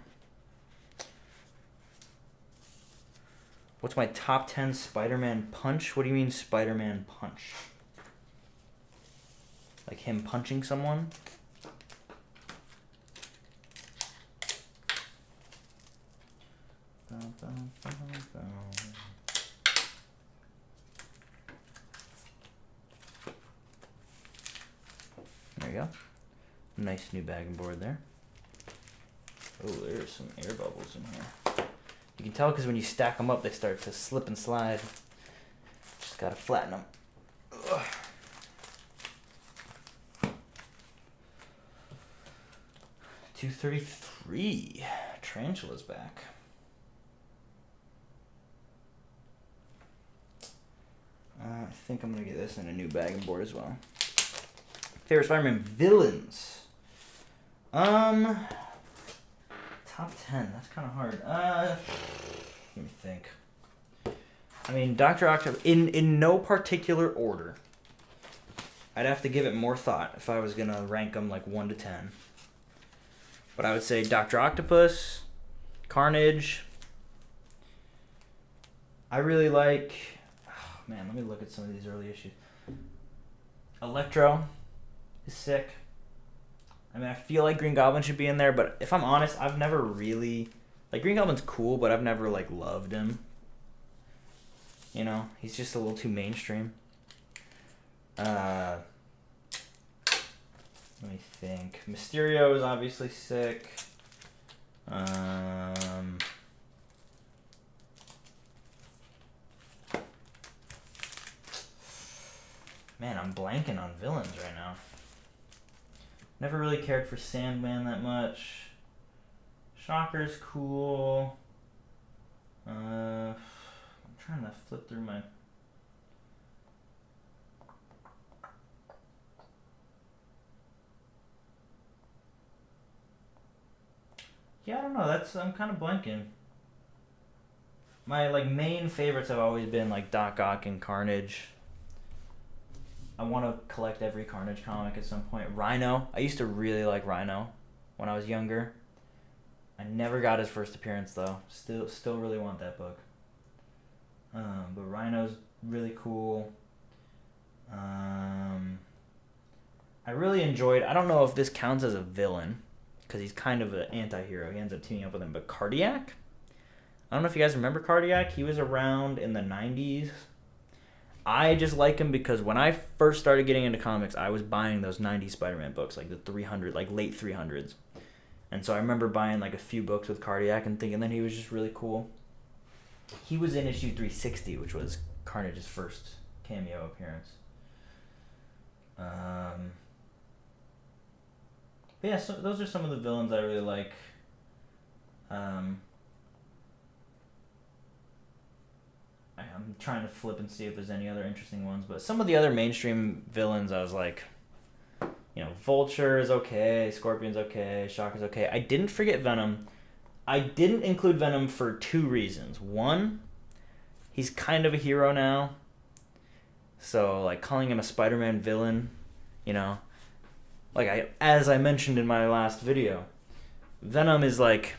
What's my top 10 Spider-Man punch? What do you mean Spider-Man punch? Like him punching someone? There you go. Nice new bag and board there. Oh, there's some air bubbles in here. You can tell because when you stack them up, they start to slip and slide. Just gotta flatten them. Ugh. $233. Tarantula's back. I think I'm gonna get this in a new bag and board as well. Favorite Spider-Man villains. Top 10. That's kind of hard. Let me think. I mean, Dr. Octopus, in no particular order. I'd have to give it more thought if I was going to rank them like 1 to 10. But I would say Dr. Octopus, Carnage. I really like... Oh, man, let me look at some of these early issues. Electro is sick. I mean, I feel like Green Goblin should be in there, but if I'm honest, I've never really... Like, Green Goblin's cool, but I've never, like, loved him. You know? He's just a little too mainstream. Let me think. Mysterio is obviously sick. Man, I'm blanking on villains right now. Never really cared for Sandman that much. Shocker's cool. I'm trying to flip through my... Yeah, I don't know. I'm kind of blanking. My like main favorites have always been like Doc Ock and Carnage. I want to collect every Carnage comic at some point. Rhino. I used to really like Rhino when I was younger. I never got his first appearance though. Still really want that book. But Rhino's really cool. I really enjoyed... I don't know if this counts as a villain because he's kind of an anti-hero. He ends up teaming up with him. But Cardiac? I don't know if you guys remember Cardiac. He was around in the 90s. I just like him because when I first started getting into comics, I was buying those 90s Spider-Man books, like the 300, like late 300s. And so I remember buying like a few books with Cardiac and thinking that he was just really cool. He was in issue 360, which was Carnage's first cameo appearance. But yeah, so those are some of the villains I really like. I'm trying to flip and see if there's any other interesting ones, but some of the other mainstream villains I was like, you know, Vulture is okay, Scorpion's okay, Shocker's okay. I didn't forget Venom. I didn't include Venom for 2 reasons. One, he's kind of a hero now, so like calling him a Spider-Man villain, you know, like as I mentioned in my last video, Venom is like,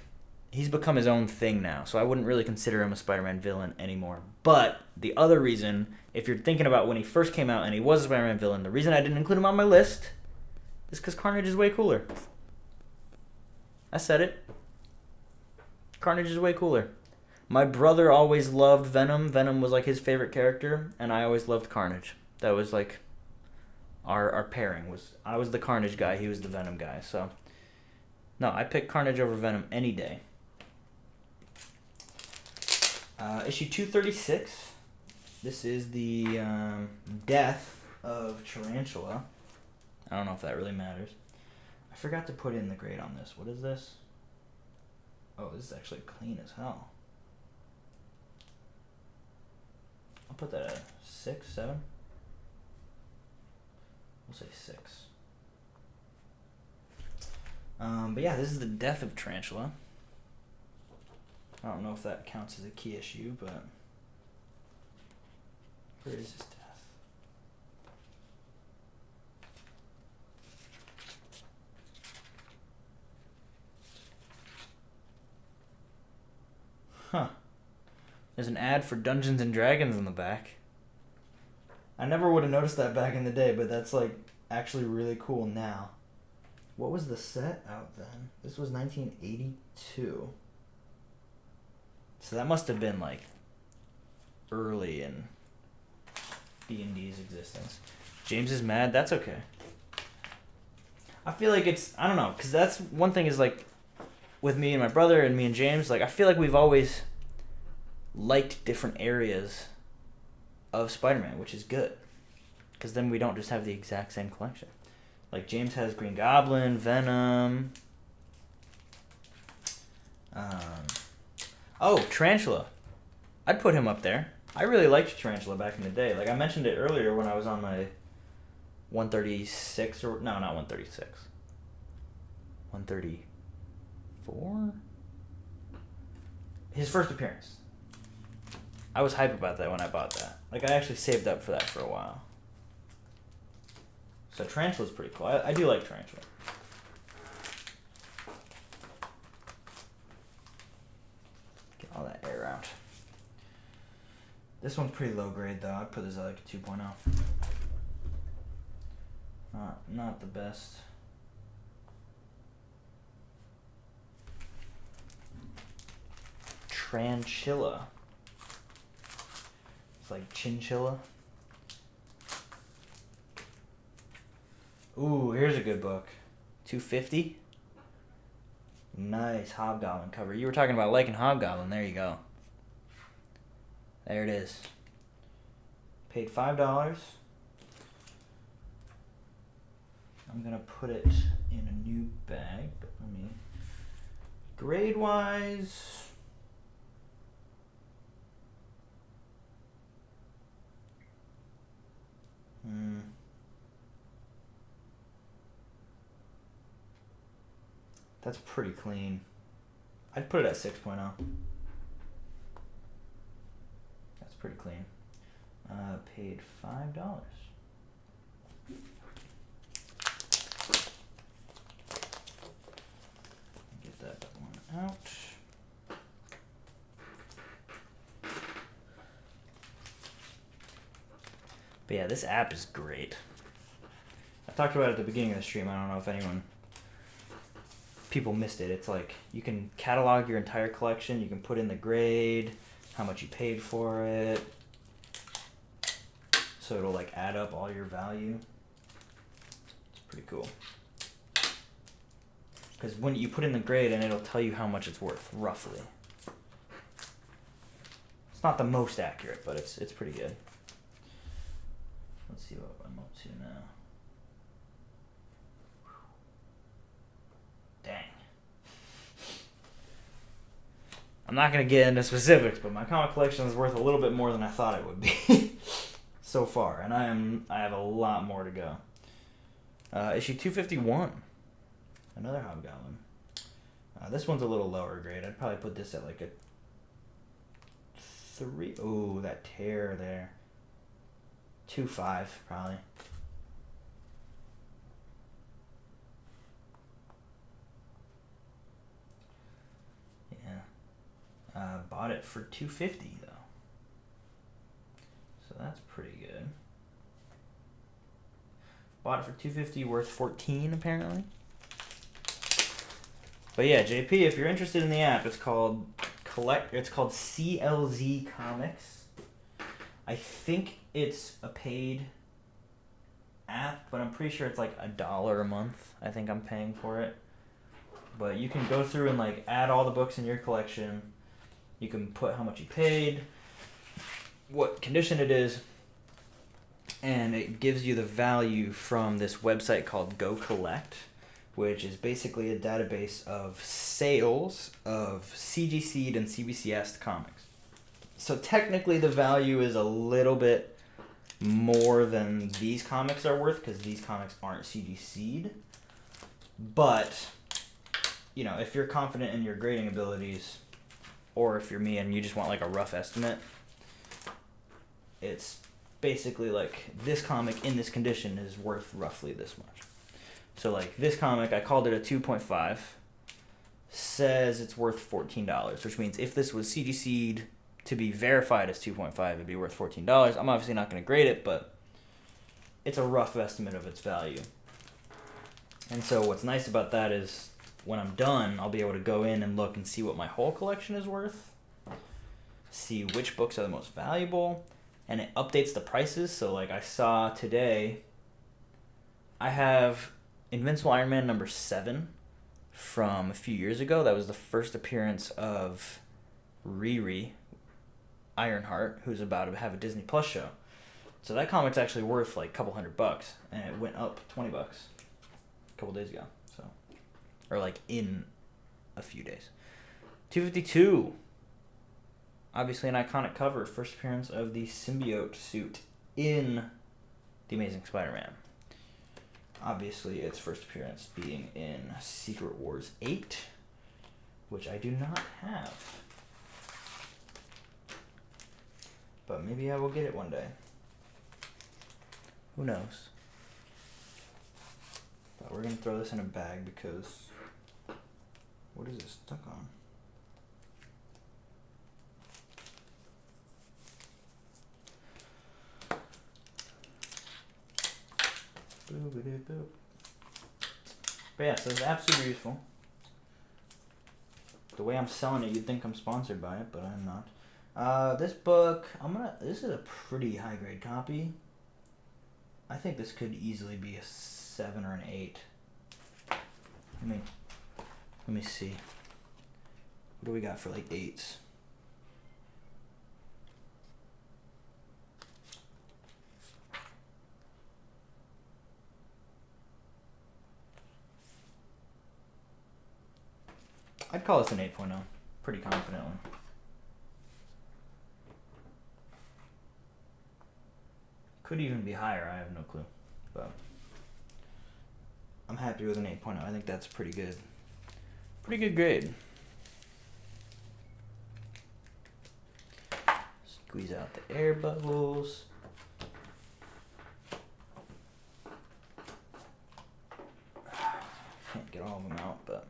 he's become his own thing now, so I wouldn't really consider him a Spider-Man villain anymore. But the other reason, if you're thinking about when he first came out and he was a Spider-Man villain, the reason I didn't include him on my list is because Carnage is way cooler. I said it. Carnage is way cooler. My brother always loved Venom. Venom was like his favorite character, and I always loved Carnage. That was like our pairing. Was I was the Carnage guy, he was the Venom guy. So no, I pick Carnage over Venom any day. Issue 236. This is the death of Tarantula. I don't know if that really matters. I forgot to put in the grade on this. What is this? Oh, this is actually clean as hell. I'll put that at 6, 7. We'll say 6. But yeah, this is the death of Tarantula. I don't know if that counts as a key issue, but where is his death? Huh. There's an ad for Dungeons and Dragons in the back. I never would have noticed that back in the day, but that's like actually really cool now. What was the set out then? This was 1982. So that must have been like early in D&D's existence. James is mad. That's okay. I feel like it's, I don't know, because that's one thing is like with me and my brother and me and James, like I feel like we've always liked different areas of Spider-Man, which is good. Because then we don't just have the exact same collection. Like James has Green Goblin, Venom. Tarantula. I'd put him up there. I really liked Tarantula back in the day. Like I mentioned it earlier when I was on my 136 or no, not 136. 134? His first appearance. I was hype about that when I bought that. Like I actually saved up for that for a while. So Tarantula's pretty cool. I do like Tarantula. Get all that air out. This one's pretty low grade though. I'd put this at like a 2.0. Not the best. Tranchilla. It's like chinchilla. Ooh, here's a good book. $250. Nice Hobgoblin cover. You were talking about liking Hobgoblin. There you go. There it is. Paid $5. I'm gonna put it in a new bag, but let me. Grade wise. That's pretty clean. I'd put it at 6.0. That's pretty clean. Paid $5. Get that one out. But yeah, this app is great. I talked about it at the beginning of the stream. I don't know if people missed it. It's like you can catalog your entire collection. You can put in the grade, how much you paid for it. So it'll like add up all your value. It's pretty cool. Because when you put in the grade and it'll tell you how much it's worth, roughly. It's not the most accurate, but it's pretty good. Let's see what I'm up to now. Dang. I'm not going to get into specifics, but my comic collection is worth a little bit more than I thought it would be so far, and I have a lot more to go. Issue 251. Another Hobgoblin. This one's a little lower grade. I'd probably put this at like a 3. Ooh, that tear there. 2.5 probably. Yeah. Bought it for $250 though. So that's pretty good. Bought it for $250, worth $14 apparently. But yeah, JP, if you're interested in the app, it's called CLZ Comix. I think it's a paid app, but I'm pretty sure it's like $1 a month. I think I'm paying for it. But you can go through and like add all the books in your collection. You can put how much you paid, what condition it is, and it gives you the value from this website called Go Collect, which is basically a database of sales of CGC'd and CBCS'd comics. So technically the value is a little bit more than these comics are worth because these comics aren't CGC'd. But, you know, if you're confident in your grading abilities, or if you're me and you just want like a rough estimate, it's basically like this comic in this condition is worth roughly this much. So like this comic, I called it a 2.5, says it's worth $14, which means if this was CGC'd to be verified as 2.5, it'd be worth $14. I'm obviously not going to grade it, but it's a rough estimate of its value. And so what's nice about that is when I'm done, I'll be able to go in and look and see what my whole collection is worth, see which books are the most valuable, and it updates the prices. So like I saw today, I have Invincible Iron Man number 7 from a few years ago. That was the first appearance of Riri Ironheart, who's about to have a Disney Plus show. So that comic's actually worth like a couple $100, and it went up $20 a couple days ago. So, or like in a few days. 252. Obviously an iconic cover, first appearance of the symbiote suit in The Amazing Spider-Man. Obviously its first appearance being in Secret Wars 8, which I do not have. But maybe I will get it one day. Who knows? But we're going to throw this in a bag because... What is this stuck on? But yeah, so it's absolutely useful. The way I'm selling it, you'd think I'm sponsored by it, but I'm not. This book, this is a pretty high grade copy. I think this could easily be a 7 or an 8. Let me see. What do we got for like 8s? I'd call this an 8.0, pretty confidently. Could even be higher, I have no clue. But I'm happy with an 8.0. I think that's pretty good. Pretty good grade. Squeeze out the air bubbles. Can't get all of them out, but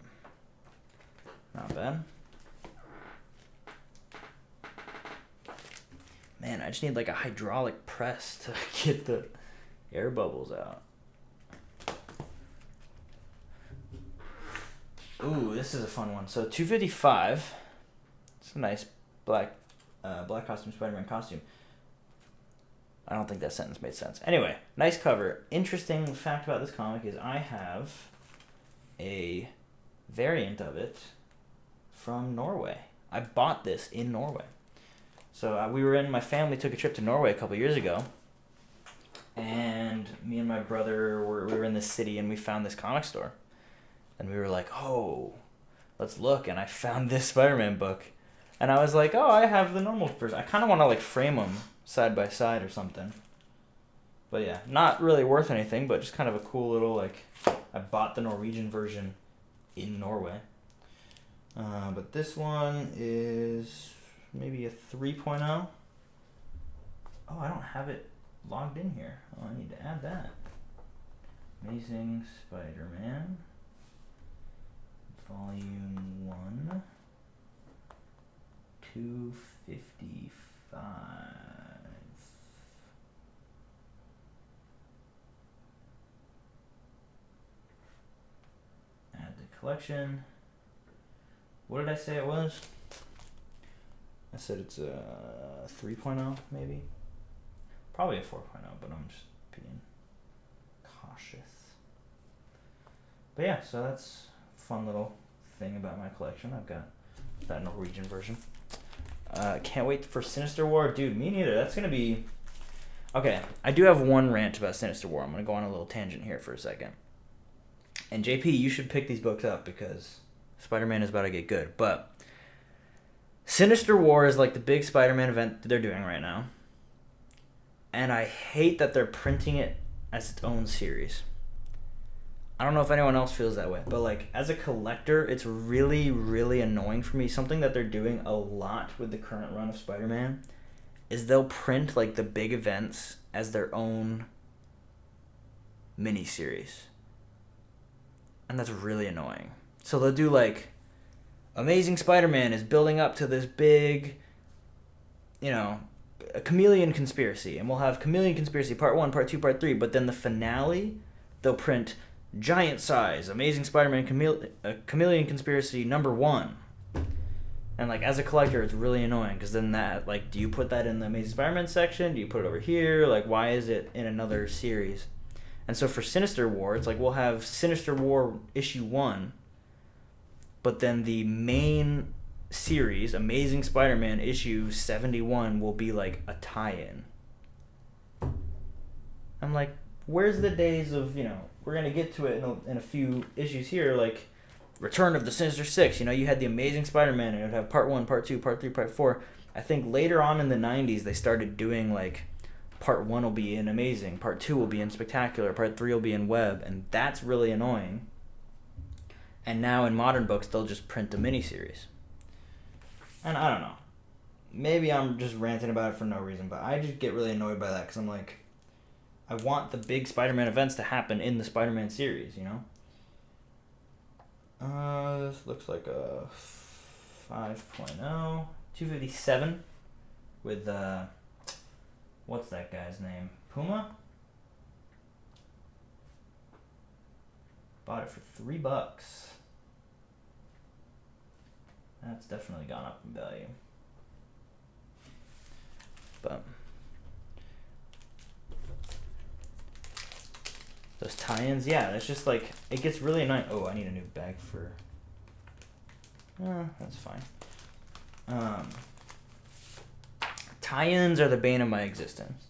not bad. Man, I just need like a hydraulic press to get the air bubbles out. Ooh, this is a fun one. So 255. It's a nice black costume, Spider-Man costume. I don't think that sentence made sense. Anyway, nice cover. Interesting fact about this comic is I have a variant of it from Norway. I bought this in Norway. So my family took a trip to Norway a couple years ago, and me and my brother we were in this city and we found this comic store, and we were like, oh, let's look, and I found this Spider-Man book, and I was like, oh, I have the normal version. I kind of want to like frame them side by side or something. But yeah, not really worth anything, but just kind of a cool little like, I bought the Norwegian version in Norway. But this one is maybe a 3.0. Oh, I don't have it logged in here. Oh, I need to add that. Amazing Spider-Man, Volume 1, 255. Add the collection. What did I say it was? I said it's a 3.0 maybe. Probably a 4.0, but I'm just being cautious. But yeah, so that's a fun little thing about my collection. I've got that Norwegian version. Can't wait for Sinister War. Dude, me neither. That's going to be... Okay, I do have one rant about Sinister War. I'm going to go on a little tangent here for a second. And JP, you should pick these books up because Spider-Man is about to get good. But Sinister War is like the big Spider-Man event that they're doing right now. And I hate that they're printing it as its own series. I don't know if anyone else feels that way, but like as a collector, it's really, really annoying for me. Something that they're doing a lot with the current run of Spider-Man is they'll print like the big events as their own mini-series. And that's really annoying. So they'll do like Amazing Spider-Man is building up to this big you know, a Chameleon Conspiracy, and we'll have Chameleon Conspiracy Part 1, Part 2, Part 3, but then the finale, they'll print giant size Amazing Spider-Man Chameleon Conspiracy #1. And, like, as a collector, it's really annoying, because then that, like, do you put that in the Amazing Spider-Man section? Do you put it over here? Like, why is it in another series? And so for Sinister War, it's like we'll have Sinister War issue 1, but then the main series, Amazing Spider-Man issue 71, will be like a tie-in. I'm like, where's the days of, you know, we're going to get to it in a few issues here, like Return of the Sinister Six. You know, you had the Amazing Spider-Man, and it would have Part 1, Part 2, Part 3, Part 4. I think later on in the 90s, they started doing, like, Part 1 will be in Amazing, Part 2 will be in Spectacular, Part 3 will be in Web, and that's really annoying. And now in modern books, they'll just print a miniseries. And I don't know. Maybe I'm just ranting about it for no reason, but I just get really annoyed by that, because I'm like, I want the big Spider-Man events to happen in the Spider-Man series, you know? This looks like a 5.0, 257 with, what's that guy's name? Puma? Bought it for $3. That's definitely gone up in value. But those tie-ins, yeah, that's just like, it gets really annoying. Oh, I need a new bag for, that's fine. Tie-ins are the bane of my existence.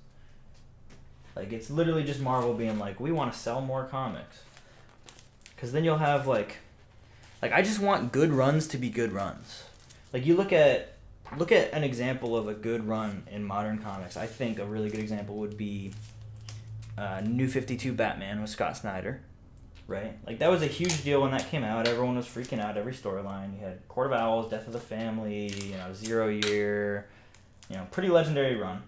Like, it's literally just Marvel being like, we want to sell more comics. Because then you'll have, like, I just want good runs to be good runs. Like, you look at an example of a good run in modern comics. I think a really good example would be New 52 Batman with Scott Snyder, right? Like, that was a huge deal when that came out. Everyone was freaking out, every storyline. You had Court of Owls, Death of the Family, you know, Zero Year, you know, pretty legendary run.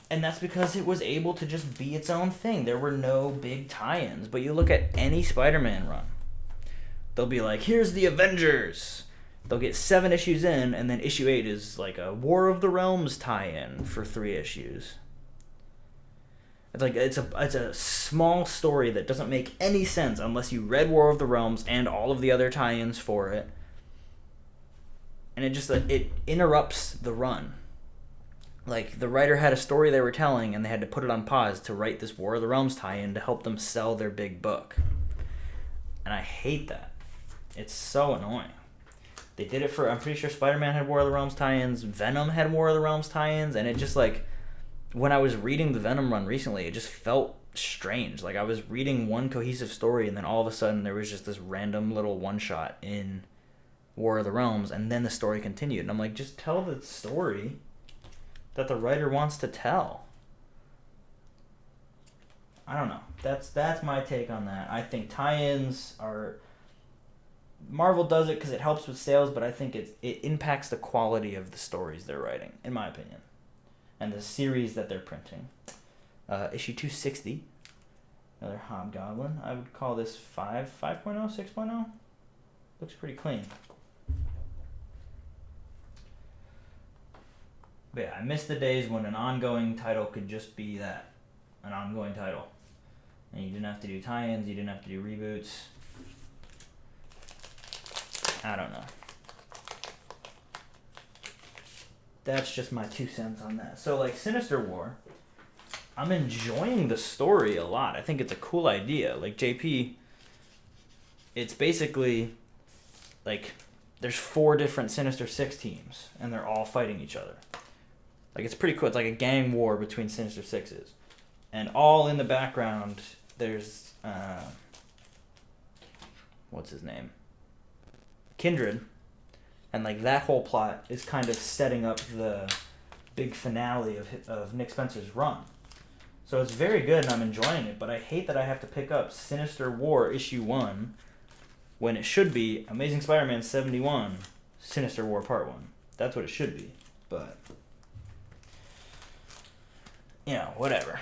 And that's because it was able to just be its own thing. There were no big tie-ins. But you look at any Spider-Man run, they'll be like, here's the Avengers. They'll get 7 issues in, and then issue 8 is like a War of the Realms tie-in for 3 issues. It's like, it's a small story that doesn't make any sense unless you read War of the Realms and all of the other tie-ins for it. And it just, it interrupts the run. Like, the writer had a story they were telling, and they had to put it on pause to write this War of the Realms tie-in to help them sell their big book. And I hate that. It's so annoying. They did it for, I'm pretty sure Spider-Man had War of the Realms tie-ins, Venom had War of the Realms tie-ins, and it just, like, when I was reading the Venom run recently, it just felt strange. Like, I was reading one cohesive story, and then all of a sudden there was just this random little one-shot in War of the Realms, and then the story continued. And I'm like, just tell the story that the writer wants to tell. I don't know. That's my take on that. I think tie-ins are... Marvel does it because it helps with sales, but I think it impacts the quality of the stories they're writing, in my opinion, and the series that they're printing. Issue 260, another Hobgoblin. I would call this 5.0, 6.0. Looks pretty clean. But yeah, I miss the days when an ongoing title could just be that, an ongoing title. And you didn't have to do tie-ins, you didn't have to do reboots. I don't know. That's just my 2 cents on that. So, like, Sinister War, I'm enjoying the story a lot. I think it's a cool idea. Like, JP, it's basically, like, there's 4 different Sinister Six teams, and they're all fighting each other. Like, it's pretty cool. It's like a gang war between Sinister Sixes. And all in the background, there's, what's his name? Kindred. And, like, that whole plot is kind of setting up the big finale of Nick Spencer's run. So it's very good, and I'm enjoying it, but I hate that I have to pick up Sinister War issue 1 when it should be Amazing Spider-Man 71, Sinister War Part 1. That's what it should be, but... you know, whatever.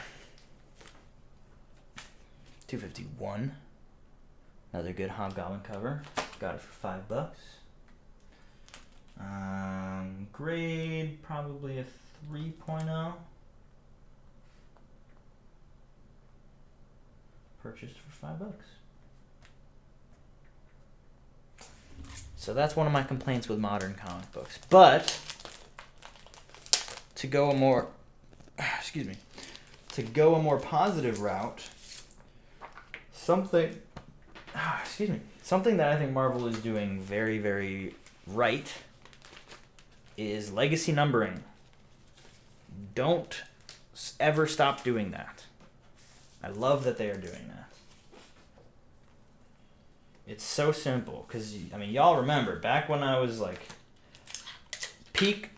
251. Another good Hobgoblin cover. Got it for $5. Grade, probably a 3.0. Purchased for $5. So that's one of my complaints with modern comic books. But to go a more positive route, something that I think Marvel is doing very, very right is legacy numbering. Don't ever stop doing that. I love that they are doing that. It's so simple, because, I mean, y'all remember, back when I was, like, peak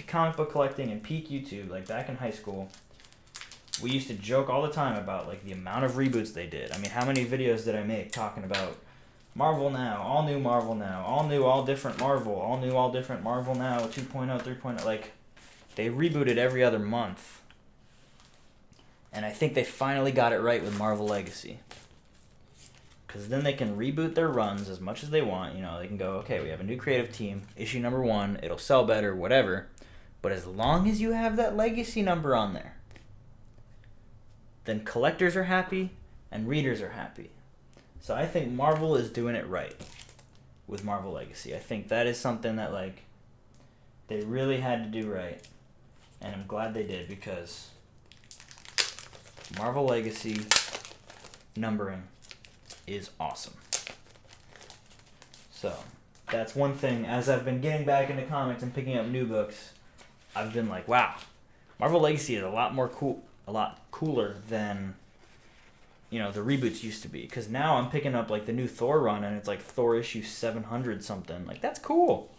comic book collecting and peak YouTube, like, back in high school, we used to joke all the time about, like, the amount of reboots they did. I mean, how many videos did I make talking about Marvel Now, all new Marvel Now, all new, all different Marvel, all new, all different Marvel Now, 2.0, 3.0, like, they rebooted every other month. And I think they finally got it right with Marvel Legacy. Because then they can reboot their runs as much as they want. You know, they can go, okay, we have a new creative team, issue number 1, it'll sell better, whatever. But as long as you have that legacy number on there, then collectors are happy and readers are happy. So I think Marvel is doing it right with Marvel Legacy. I think that is something that, like, they really had to do right. And I'm glad they did, because Marvel Legacy numbering is awesome. So that's one thing. As I've been getting back into comics and picking up new books, I've been like, wow, Marvel Legacy is a lot cooler than, you know, the reboots used to be. Because now I'm picking up, like, the new Thor run, and it's like Thor issue 700 something. Like, that's cool.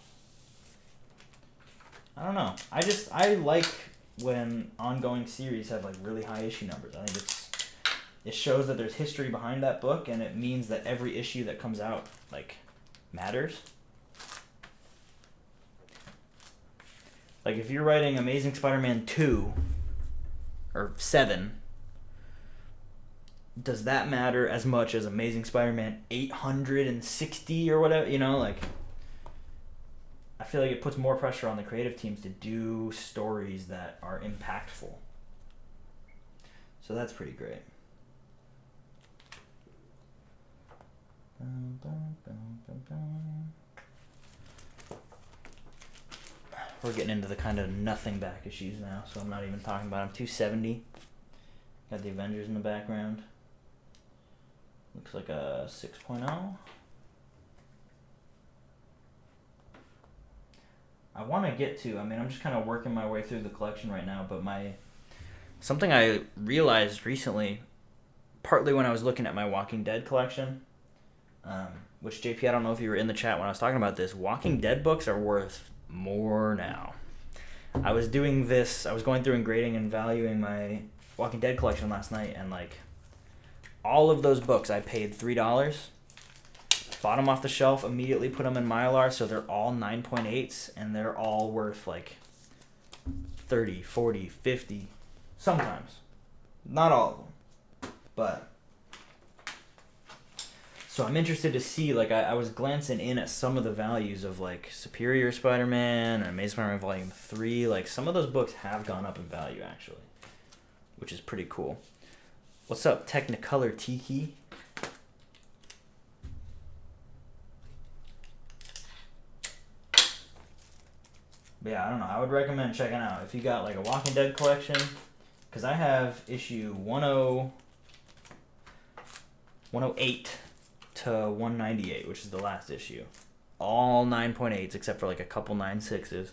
I don't know. I like when ongoing series have, like, really high issue numbers. I think it shows that there's history behind that book, and it means that every issue that comes out, like, matters. Like, if you're writing Amazing Spider-Man 2 or 7, does that matter as much as Amazing Spider-Man 860 or whatever? You know, like, I feel like it puts more pressure on the creative teams to do stories that are impactful. So that's pretty great. We're getting into the kind of nothing back issues now, so I'm not even talking about them. 270. Got the Avengers in the background. Looks like a 6.0. I want to get to, I mean, I'm just kind of working my way through the collection right now, but something I realized recently, partly when I was looking at my Walking Dead collection, which, JP, I don't know if you were in the chat when I was talking about this, Walking Dead books are worth more now. I was going through and grading and valuing my Walking Dead collection last night, and, like, all of those books I paid $3, bought them off the shelf, immediately put them in Mylar, so they're all 9.8s, and they're all worth, like, 30, 40, 50, sometimes. Not all of them, but... So I'm interested to see, like, I was glancing in at some of the values of, like, Superior Spider-Man and Amazing Spider-Man Volume 3. Like, some of those books have gone up in value, actually, which is pretty cool. What's up, Technicolor Tiki? But yeah, I don't know. I would recommend checking out if you got, like, a Walking Dead collection, because I have issue 108 to 198, which is the last issue. All 9.8s except for, like, a couple 9.6s.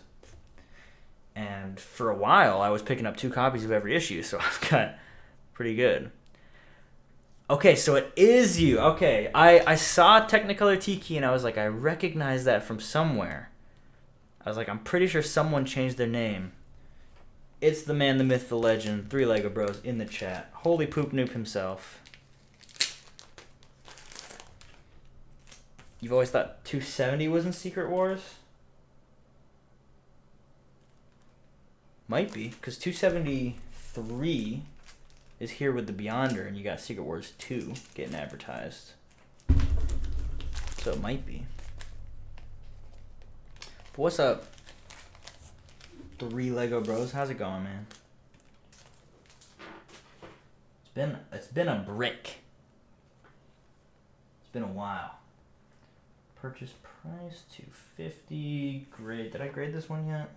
And for a while, I was picking up 2 copies of every issue, so I've got pretty good. Okay, so it is you. Okay, I saw Technicolor Tiki, and I was like, I recognize that from somewhere. I was like, I'm pretty sure someone changed their name. It's the man, the myth, the legend, 3 Lego Bros in the chat. Holy Poop Noob himself. You've always thought 270 was in Secret Wars? Might be, because 273 is here with the Beyonder, and you got Secret Wars 2 getting advertised. So it might be. What's up? 3 Lego Bros. How's it going, man? It's been a brick. It's been a while. Purchase price $250. Grade. Did I grade this one yet?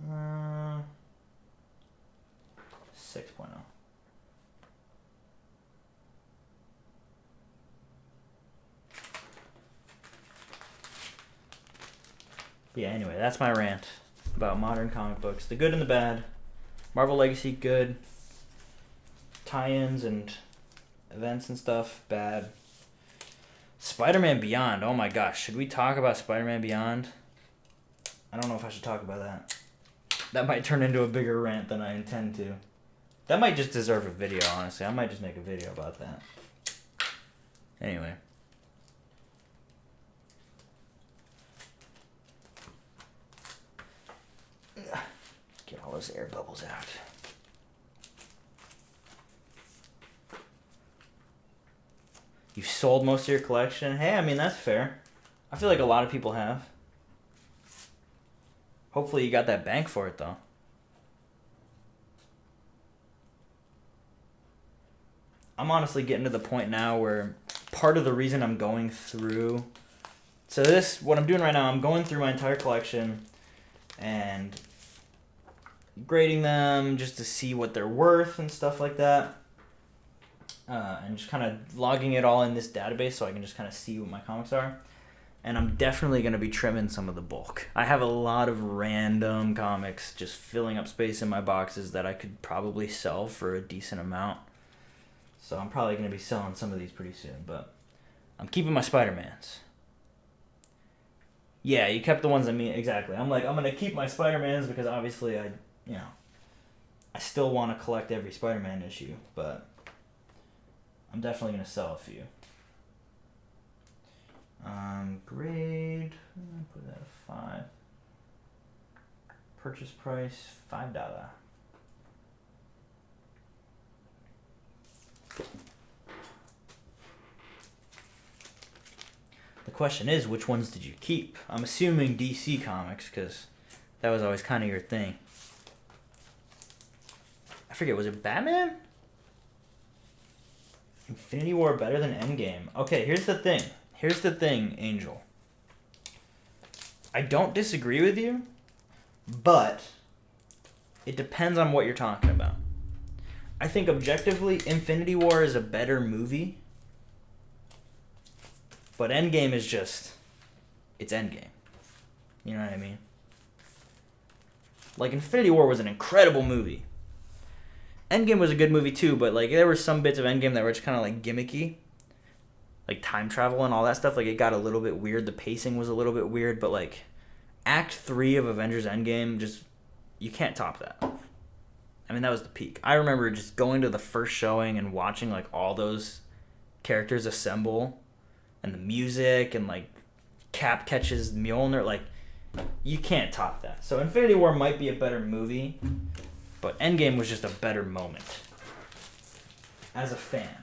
6.0. Yeah, anyway, that's my rant about modern comic books. The good and the bad. Marvel Legacy, good. Tie-ins and events and stuff, bad. Spider-Man Beyond, oh my gosh. Should we talk about Spider-Man Beyond? I don't know if I should talk about that. That might turn into a bigger rant than I intend to. That might just deserve a video, honestly. I might just make a video about that. Anyway. Get all those air bubbles out. You've sold most of your collection? Hey, I mean, that's fair. I feel like a lot of people have. Hopefully you got that bank for it, though. I'm honestly getting to the point now where part of the reason I'm going through... So what I'm doing right now, I'm going through my entire collection and grading them just to see what they're worth and stuff like that. And just kind of logging it all in this database so I can just kind of see what my comics are. And I'm definitely going to be trimming some of the bulk. I have a lot of random comics just filling up space in my boxes that I could probably sell for a decent amount. So I'm probably going to be selling some of these pretty soon. But I'm keeping my Spider-Mans. Yeah, you kept the ones I mean, exactly. I'm going to keep my Spider-Mans because obviously I still want to collect every Spider-Man issue. But I'm definitely going to sell a few. Grade, put that at 5. Purchase price, $5. The question is, which ones did you keep? I'm assuming DC Comics, because that was always kind of your thing. I forget, was it Batman? Infinity War better than Endgame. Okay, here's the thing. Here's the thing, Angel. I don't disagree with you, but it depends on what you're talking about. I think objectively, Infinity War is a better movie, but Endgame is just, it's Endgame. You know what I mean? Like, Infinity War was an incredible movie. Endgame was a good movie too, but like there were some bits of Endgame that were just kind of like gimmicky. Like time travel and all that stuff, like it got a little bit weird. The pacing was a little bit weird, but like Act 3 of Avengers Endgame, just, you can't top that. I mean, that was the peak. I remember just going to the first showing and watching like all those characters assemble and the music and like Cap catches Mjolnir, like you can't top that. So Infinity War might be a better movie, but Endgame was just a better moment as a fan.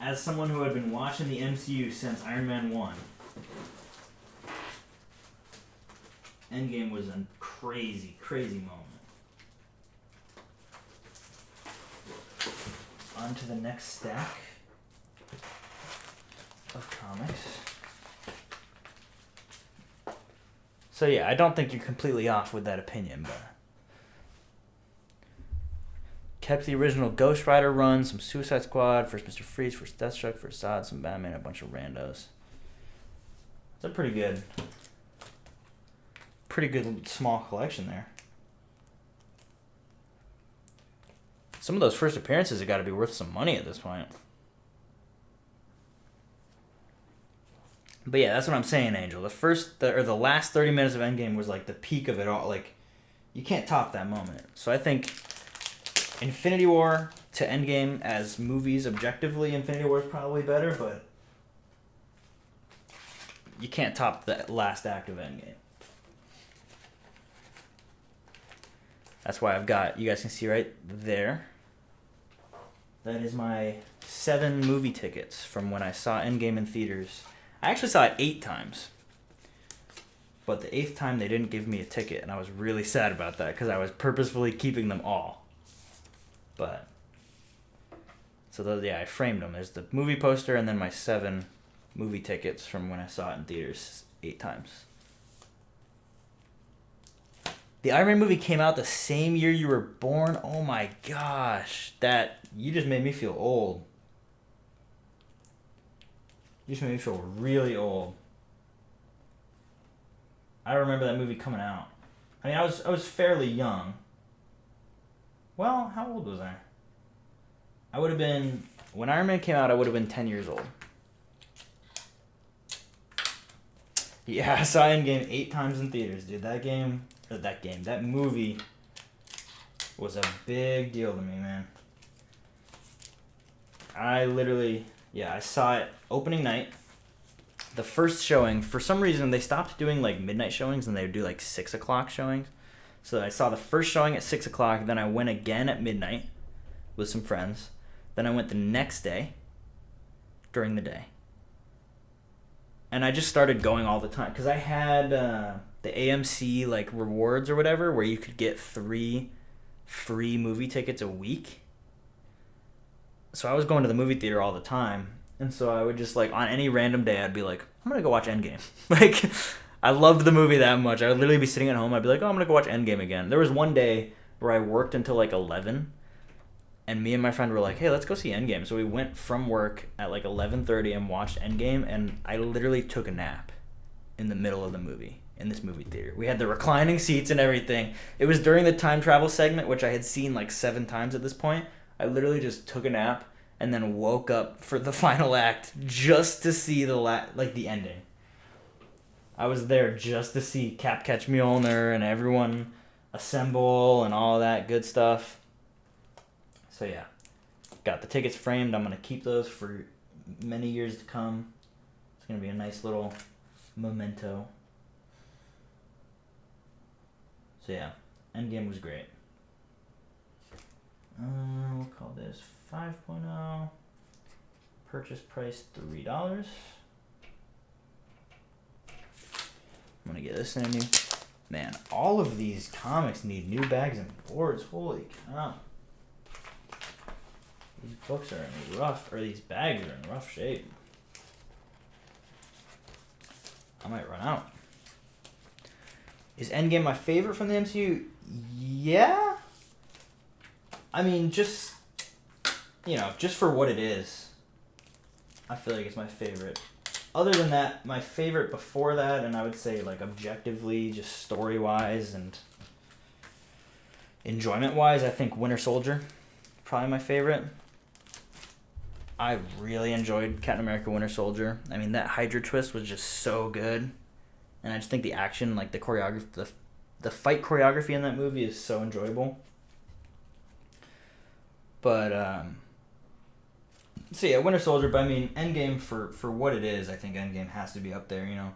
As someone who had been watching the MCU since Iron Man 1, Endgame was a crazy, crazy moment. On to the next stack of comics. So yeah, I don't think you're completely off with that opinion, but kept the original Ghost Rider run, some Suicide Squad, first Mr. Freeze, first Deathstroke, first Zod, some Batman, a bunch of randos. It's a pretty good small collection there. Some of those first appearances have got to be worth some money at this point. But yeah, that's what I'm saying, Angel. The last 30 minutes of Endgame was like the peak of it all. Like, you can't top that moment. So I think Infinity War to Endgame as movies, objectively, Infinity War is probably better, but you can't top the last act of Endgame. That's why I've got, you guys can see right there, That is my 7 movie tickets from when I saw Endgame in theaters. I actually saw it 8 times. But the 8th time they didn't give me a ticket, and I was really sad about that because I was purposefully keeping them all. But so those, yeah, I framed them. There's the movie poster and then my 7 movie tickets from when I saw it in theaters 8 times. The Iron Man movie came out the same year you were born. Oh my gosh. You just made me feel old. You just made me feel really old. I don't remember that movie coming out. I mean, I was fairly young. Well, how old was I? I would have been, when Iron Man came out, I would have been 10 years old. Yeah, I saw Endgame 8 times in theaters, dude. That movie was a big deal to me, man. I saw it opening night. The first showing, for some reason, they stopped doing like midnight showings and they would do like 6 o'clock showings. So I saw the first showing at 6 o'clock, then I went again at midnight with some friends. Then I went the next day during the day. And I just started going all the time because I had the AMC like rewards or whatever where you could get 3 free movie tickets a week. So I was going to the movie theater all the time. And so I would just like on any random day I'd be like, I'm going to go watch Endgame. Like I loved the movie that much. I would literally be sitting at home. I'd be like, oh, I'm going to go watch Endgame again. There was one day where I worked until like 11. And me and my friend were like, hey, let's go see Endgame. So we went from work at like 11:30 and watched Endgame. And I literally took a nap in the middle of the movie in this movie theater. We had the reclining seats and everything. It was during the time travel segment, which I had seen like 7 times at this point. I literally just took a nap and then woke up for the final act just to see the ending. I was there just to see Cap catch Mjolnir and everyone assemble and all that good stuff. So yeah, got the tickets framed. I'm going to keep those for many years to come. It's going to be a nice little memento. So yeah, Endgame was great. We'll call this 5.0. Purchase price $3. I'm going to get this in a new... Man, all of these comics need new bags and boards. Holy cow. These books are in these bags are in rough shape. I might run out. Is Endgame my favorite from the MCU? Yeah. I mean, just for what it is, I feel like it's my favorite. Other than that, my favorite before that, and I would say like objectively, just story-wise and enjoyment-wise, I think Winter Soldier, probably my favorite. I really enjoyed Captain America Winter Soldier. I mean, that Hydra twist was just so good. And I just think the action, like the choreography, the fight choreography in that movie is so enjoyable. But, so yeah, Winter Soldier, but I mean, Endgame for what it is, I think Endgame has to be up there, you know.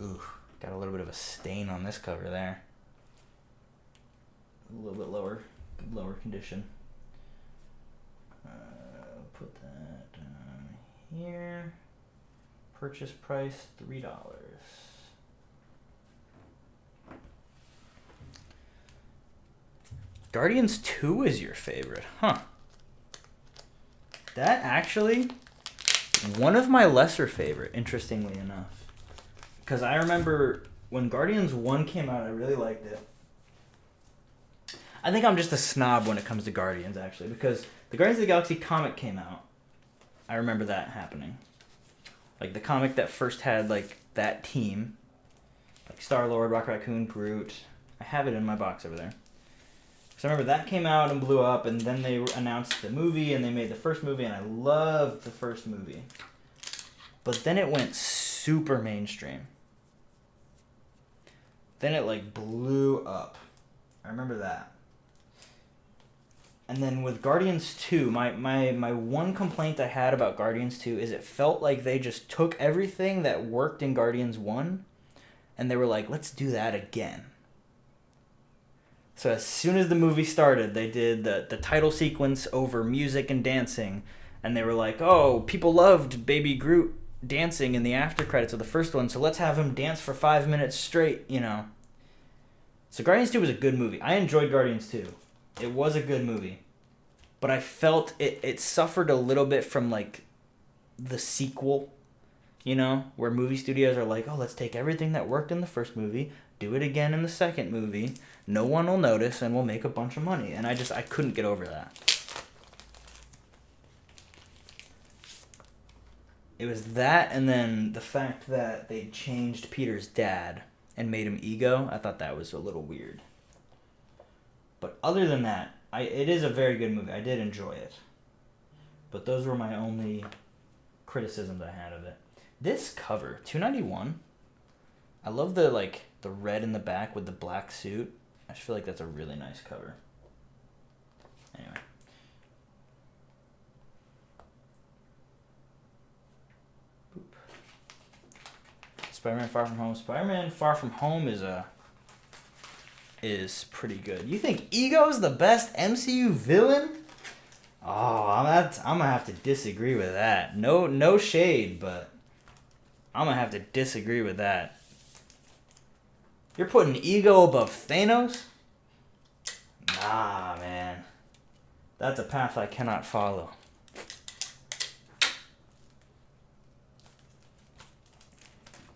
Ooh, got a little bit of a stain on this cover there. A little bit lower condition. Put that down here. Purchase price $3. Guardians 2 is your favorite, huh? That actually, one of my lesser favorite, interestingly enough. Because I remember when Guardians 1 came out, I really liked it. I think I'm just a snob when it comes to Guardians, actually, because the Guardians of the Galaxy comic came out. I remember that happening. Like, the comic that first had, like, that team. Like, Star-Lord, Rocket Raccoon, Groot. I have it in my box over there. So I remember that came out and blew up, and then they announced the movie, and they made the first movie, and I loved the first movie. But then it went super mainstream. Then it, like, blew up. I remember that. And then with Guardians 2, my one complaint I had about Guardians 2 is it felt like they just took everything that worked in Guardians 1, and they were like, let's do that again. So as soon as the movie started, they did the title sequence over music and dancing, and they were like, "Oh, people loved Baby Groot dancing in the after credits of the first one, so let's have him dance for 5 minutes straight," you know. So Guardians 2 was a good movie. I enjoyed Guardians 2. It was a good movie. But I felt it suffered a little bit from, like, the sequel, you know, where movie studios are like, "Oh, let's take everything that worked in the first movie, do it again in the second movie. No one will notice, and we'll make a bunch of money." And I couldn't get over that. It was that, and then the fact that they changed Peter's dad and made him Ego. I thought that was a little weird. But other than that, it is a very good movie. I did enjoy it. But those were my only criticisms I had of it. This cover, $2.91. I love the red in the back with the black suit. I just feel like that's a really nice cover. Anyway. Boop. Spider-Man Far From Home. Spider-Man Far From Home is pretty good. You think Ego's the best MCU villain? Oh, I'm gonna have to disagree with that. No shade, but I'm gonna have to disagree with that. You're putting Ego above Thanos? Nah, man. That's a path I cannot follow.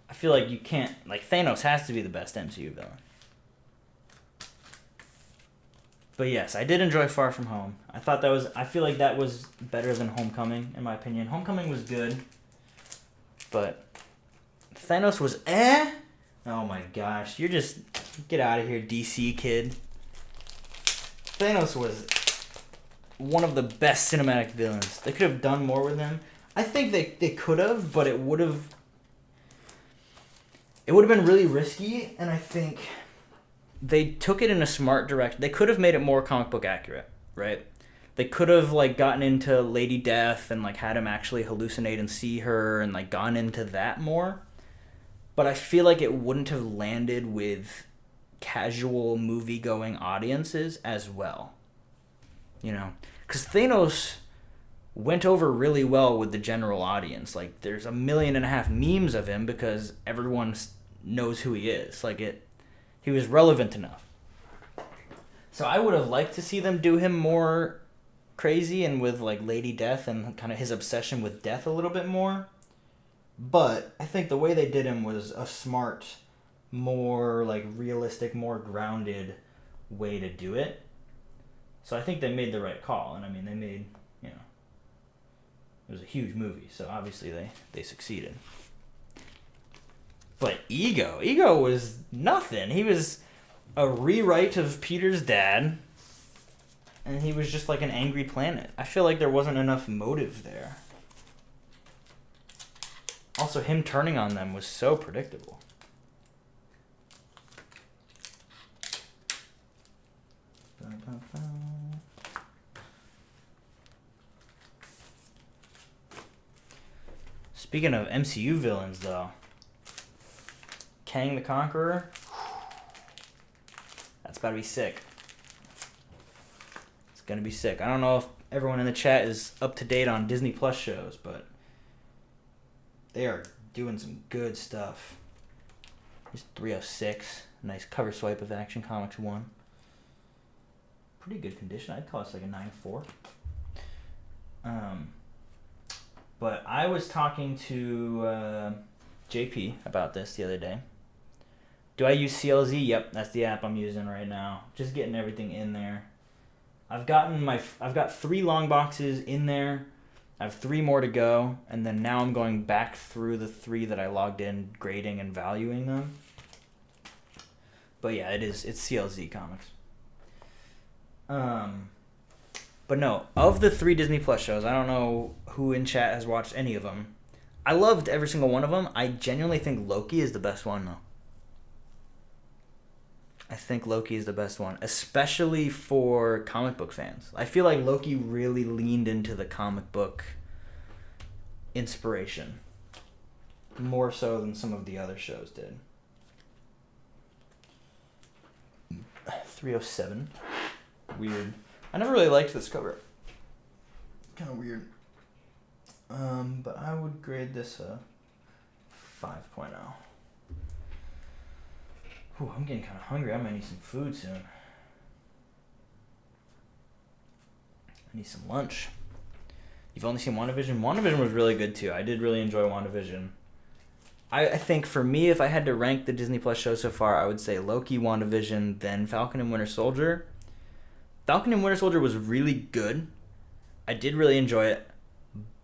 I feel like you can't... Like, Thanos has to be the best MCU villain. But yes, I did enjoy Far From Home. I feel like that was better than Homecoming, in my opinion. Homecoming was good. But Thanos was eh? Oh my gosh. You're just... Get out of here, DC kid. Thanos was one of the best cinematic villains. They could have done more with him. I think they could have, but it would have been really risky, and I think they took it in a smart direction. They could have made it more comic book accurate, right? They could have gotten into Lady Death and had him actually hallucinate and see her and gone into that more. But I feel like it wouldn't have landed with casual movie-going audiences as well. You know? Because Thanos went over really well with the general audience. There's 1.5 million memes of him because everyone knows who he is. He was relevant enough. So I would have liked to see them do him more crazy and with Lady Death and kind of his obsession with death a little bit more. But I think the way they did him was a smart, more realistic, more grounded way to do it. So I think they made the right call. And I mean, they made, it was a huge movie. So obviously they succeeded. But Ego was nothing. He was a rewrite of Peter's dad. And he was just an angry planet. I feel like there wasn't enough motive there. Also, him turning on them was so predictable. Speaking of MCU villains, though, Kang the Conqueror, that's about to be sick. It's gonna be sick. I don't know if everyone in the chat is up to date on Disney Plus shows, but they are doing some good stuff. Here's 306. Nice cover swipe of Action Comics 1. Pretty good condition. I'd call it a 9.4. But I was talking to JP about this the other day. Do I use CLZ? Yep, that's the app I'm using right now. Just getting everything in there. I've got 3 long boxes in there. I have 3 more to go, and then now I'm going back through the 3 that I logged in, grading and valuing them. But yeah, it's CLZ Comics. But no, of the 3 Disney Plus shows, I don't know who in chat has watched any of them. I loved every single one of them. I genuinely think Loki is the best one, though. I think Loki is the best one, especially for comic book fans. I feel like Loki really leaned into the comic book inspiration, more so than some of the other shows did. 307. Weird. I never really liked this cover. Kind of weird. But I would grade this a 5.0. Ooh, I'm getting kind of hungry. I might need some food soon. I need some lunch. You've only seen WandaVision? WandaVision was really good too. I did really enjoy WandaVision. I think for me, if I had to rank the Disney Plus shows so far, I would say Loki, WandaVision, then Falcon and Winter Soldier. Falcon and Winter Soldier was really good. I did really enjoy it.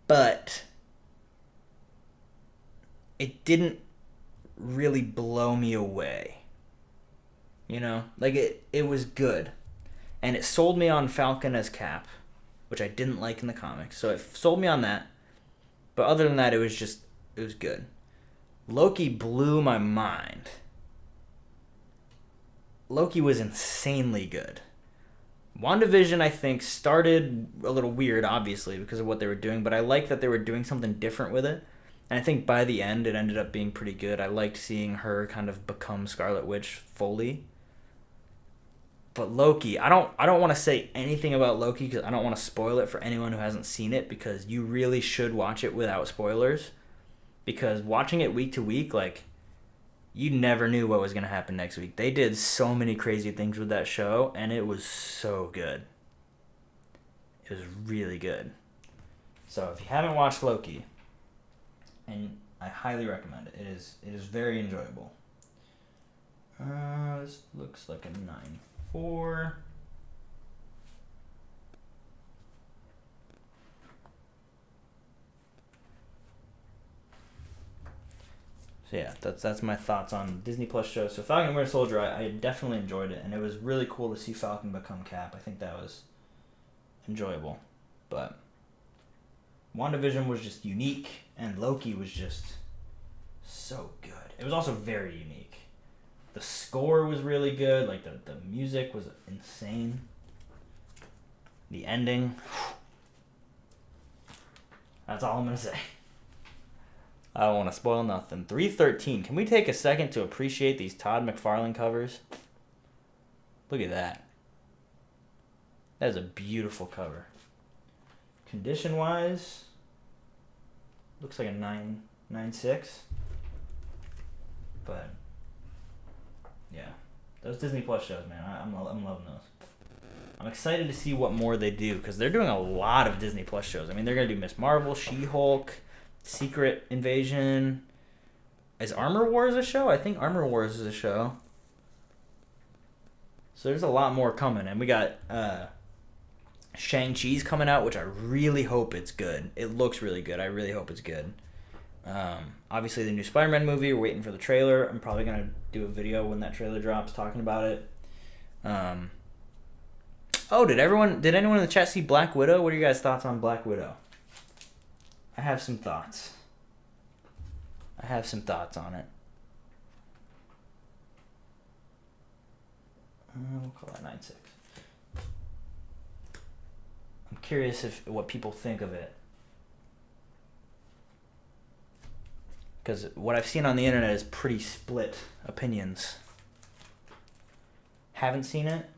But it didn't really blow me away. You know? Like, it was good. And it sold me on Falcon as Cap, which I didn't like in the comics. So it sold me on that. But other than that, it was good. Loki blew my mind. Loki was insanely good. WandaVision, I think, started a little weird, obviously, because of what they were doing, but I liked that they were doing something different with it. And I think by the end, it ended up being pretty good. I liked seeing her kind of become Scarlet Witch fully. But Loki, I don't want to say anything about Loki because I don't want to spoil it for anyone who hasn't seen it, because you really should watch it without spoilers. Because watching it week to week, like, you never knew what was going to happen next week. They did so many crazy things with that show, and it was so good. It was really good. So if you haven't watched Loki, and I highly recommend it. It is very enjoyable. This looks like a 9.4. So yeah, that's my thoughts on Disney Plus shows. So Falcon and Winter Soldier, I definitely enjoyed it, and it was really cool to see Falcon become Cap. I think that was enjoyable. But WandaVision was just unique, and Loki was just so good. It was also very unique. The score was really good. Like, the music was insane. The ending. That's all I'm going to say. I don't want to spoil nothing. 313. Can we take a second to appreciate these Todd McFarlane covers? Look at that. That is a beautiful cover. Condition-wise, looks like a 9.6. But yeah, those Disney Plus shows, man, I'm loving those. I'm excited to see what more they do, because they're doing a lot of Disney Plus shows. I mean, they're gonna do Miss Marvel, She-Hulk, Secret Invasion. Is Armor Wars a show? I think Armor Wars is a show. So there's a lot more coming, and we got Shang-Chi's coming out, which I really hope it's good. It looks really good. I really hope it's good. Obviously, the new Spider-Man movie, we're waiting for the trailer. I'm probably going to do a video when that trailer drops talking about it. Did anyone in the chat see Black Widow? What are you guys' thoughts on Black Widow? I have some thoughts. On it. We'll call that 9.6. I'm curious what people think of it. Because what I've seen on the internet is pretty split opinions. Haven't seen it?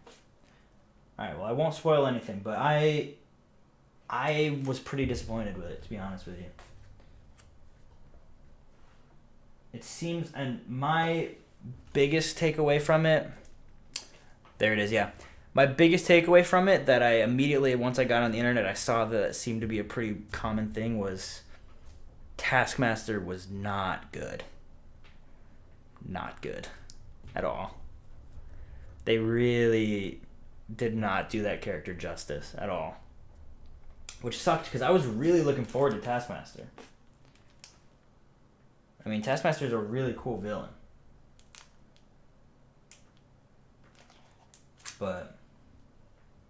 Alright, well, I won't spoil anything, but I was pretty disappointed with it, to be honest with you. It seems, and my biggest takeaway from it, there it is, yeah. My biggest takeaway from it that I immediately, once I got on the internet, I saw that it seemed to be a pretty common thing, was Taskmaster was not good. Not good at all. They really did not do that character justice at all. Which sucked, because I was really looking forward to Taskmaster. I mean, Taskmaster is a really cool villain. But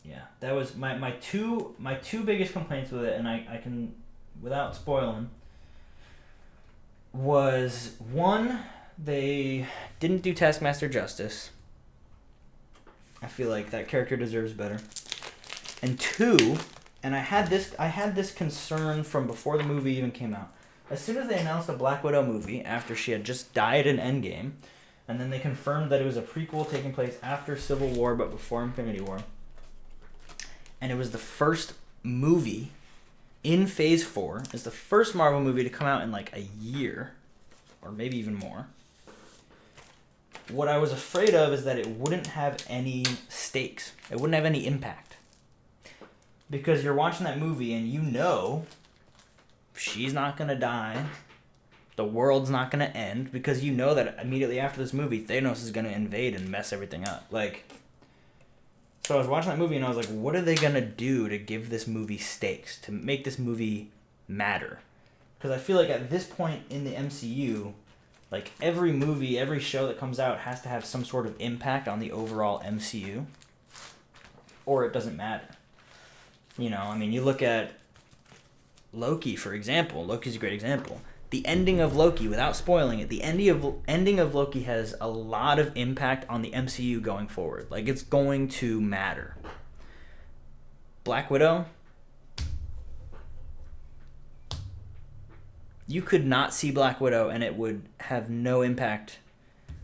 yeah, that was my two biggest complaints with it, and I can, without spoiling, was one, they didn't do Taskmaster justice. I feel like that character deserves better. And two, and I had this concern from before the movie even came out. As soon as they announced a Black Widow movie after she had just died in Endgame, And then they confirmed that it was a prequel taking place after Civil War but before Infinity War. And it was the first movie in Phase 4. It's the first Marvel movie to come out in like a year, or maybe even more. What I was afraid of is that it wouldn't have any stakes. It wouldn't have any impact. Because you're watching that movie and you know she's not going to die. The world's not going to end. Because you know that immediately after this movie, Thanos is going to invade and mess everything up. So I was watching that movie and I was like, what are they going to do to give this movie stakes? To make this movie matter? Because I feel like at this point in the MCU, like every movie, every show that comes out has to have some sort of impact on the overall MCU. Or it doesn't matter. You know, I mean, you look at Loki, for example. Loki's a great example. The ending of Loki, without spoiling it, the ending of Loki has a lot of impact on the MCU going forward. Like, it's going to matter. Black Widow, you could not see Black Widow and it would have no impact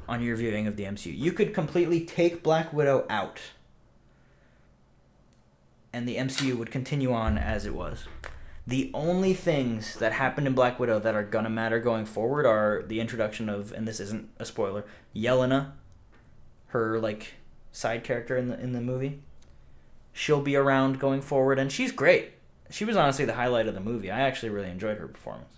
on your viewing of the MCU. You could completely take Black Widow out and the MCU would continue on as it was. The only things that happened in Black Widow that are gonna matter going forward are the introduction of, and this isn't a spoiler, Yelena, her like side character in the movie. She'll be around going forward, and she's great. She was honestly the highlight of the movie. I actually really enjoyed her performance.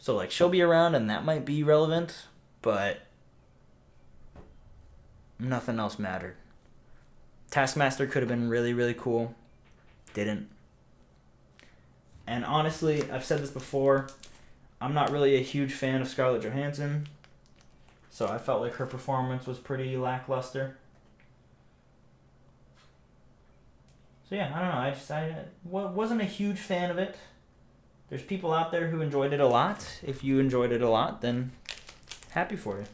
So like she'll be around, and that might be relevant, but nothing else mattered. Taskmaster could have been really, really cool. Didn't. And honestly, I've said this before, I'm not really a huge fan of Scarlett Johansson, so I felt like her performance was pretty lackluster. So yeah, I don't know, I wasn't a huge fan of it. There's people out there who enjoyed it a lot. If you enjoyed it a lot, then happy for you.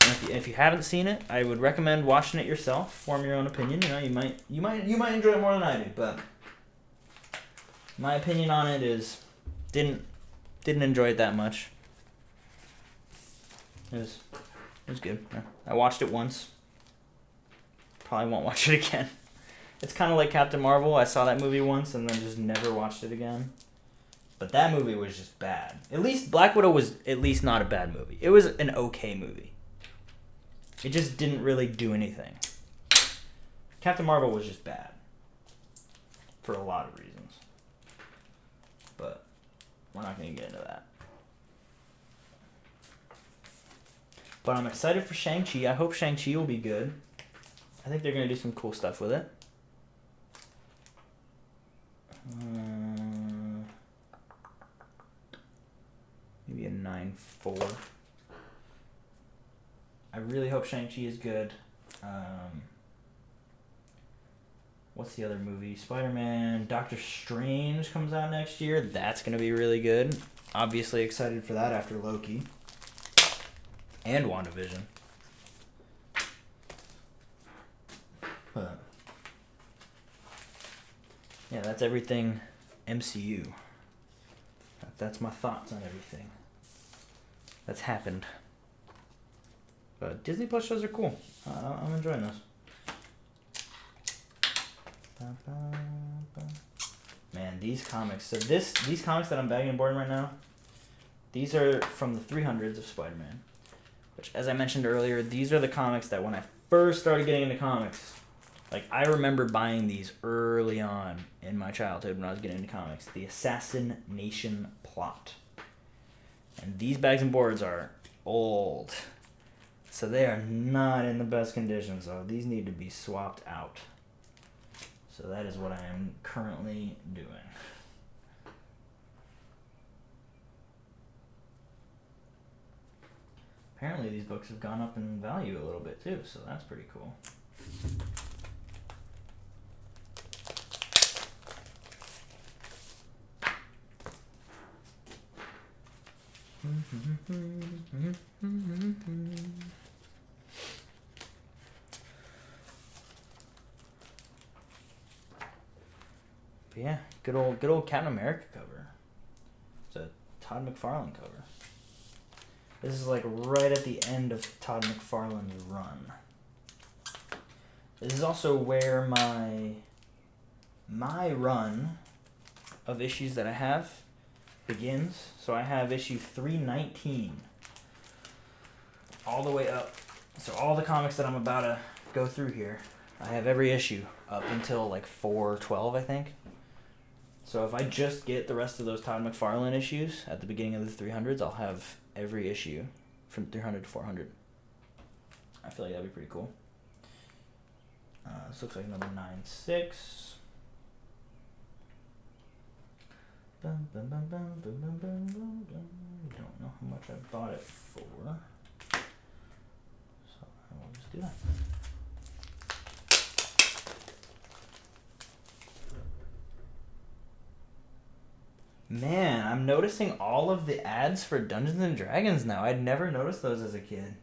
And if you haven't seen it, I would recommend watching it yourself. Form your own opinion. You know, you might enjoy it more than I do, but my opinion on it is didn't enjoy it that much. It was good. I watched it once. Probably won't watch it again. It's kind of like Captain Marvel. I saw that movie once and then just never watched it again. But that movie was just bad. At least Black Widow was at least not a bad movie. It was an okay movie. It just didn't really do anything. Captain Marvel was just bad. For a lot of reasons. But we're not going to get into that. But I'm excited for Shang-Chi. I hope Shang-Chi will be good. I think they're going to do some cool stuff with it. Maybe a 9.4. I really hope Shang-Chi is good. What's the other movie? Spider-Man, Doctor Strange comes out next year. That's going to be really good. Obviously excited for that after Loki. And WandaVision. But yeah, that's everything MCU. That's my thoughts on everything that's happened. But Disney Plus shows are cool. I'm enjoying those. Man, these comics. So these comics that I'm bagging and boarding right now, these are from the 300s of Spider-Man. Which, as I mentioned earlier, these are the comics that when I first started getting into comics, like I remember buying these early on in my childhood when I was getting into comics. The Assassination Plot. And these bags and boards are old. So they are not in the best condition, so these need to be swapped out. So that is what I am currently doing. Apparently these books have gone up in value a little bit too, so that's pretty cool. But yeah, good old Captain America cover. It's a Todd McFarlane cover. This is like right at the end of Todd McFarlane's run. This is also where my run of issues that I have begins. So I have issue 319 all the way up. So all the comics that I'm about to go through here, I have every issue up until like 412, I think. So if I just get the rest of those Todd McFarlane issues at the beginning of the 300s, I'll have every issue from 300 to 400. I feel like that'd be pretty cool. This looks like another 9.6. Don't know how much I bought it for, so I will just do that. Man, I'm noticing all of the ads for Dungeons and Dragons now. I'd never noticed those as a kid.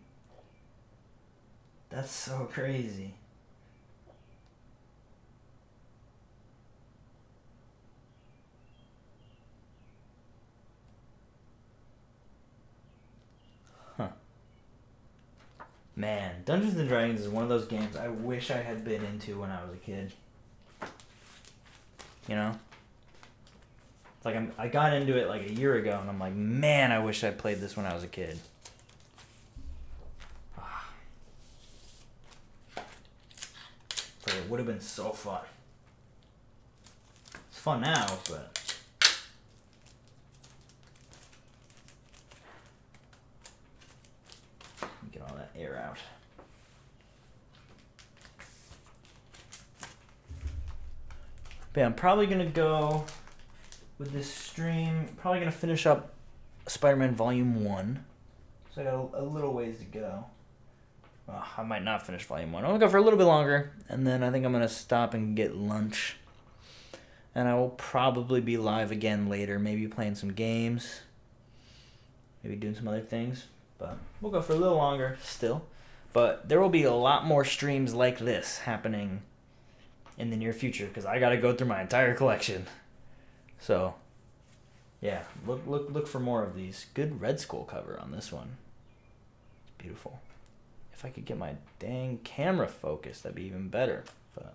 That's so crazy. Man, Dungeons and Dragons is one of those games I wish I had been into when I was a kid. You know? Like I got into it like a year ago and I'm like, man, I wish I played this when I was a kid. But it would have been so fun. It's fun now, but get all that air out. But yeah, I'm probably gonna go with this stream. Probably gonna finish up Spider-Man Volume 1. So I got a little ways to go. I might not finish Volume 1. I'm gonna go for a little bit longer, and then I think I'm gonna stop and get lunch. And I will probably be live again later, maybe playing some games, maybe doing some other things. But we'll go for a little longer still. But there will be a lot more streams like this happening in the near future because I got to go through my entire collection. So, yeah, look for more of these. Good Red Skull cover on this one. It's beautiful. If I could get my dang camera focused, that'd be even better. But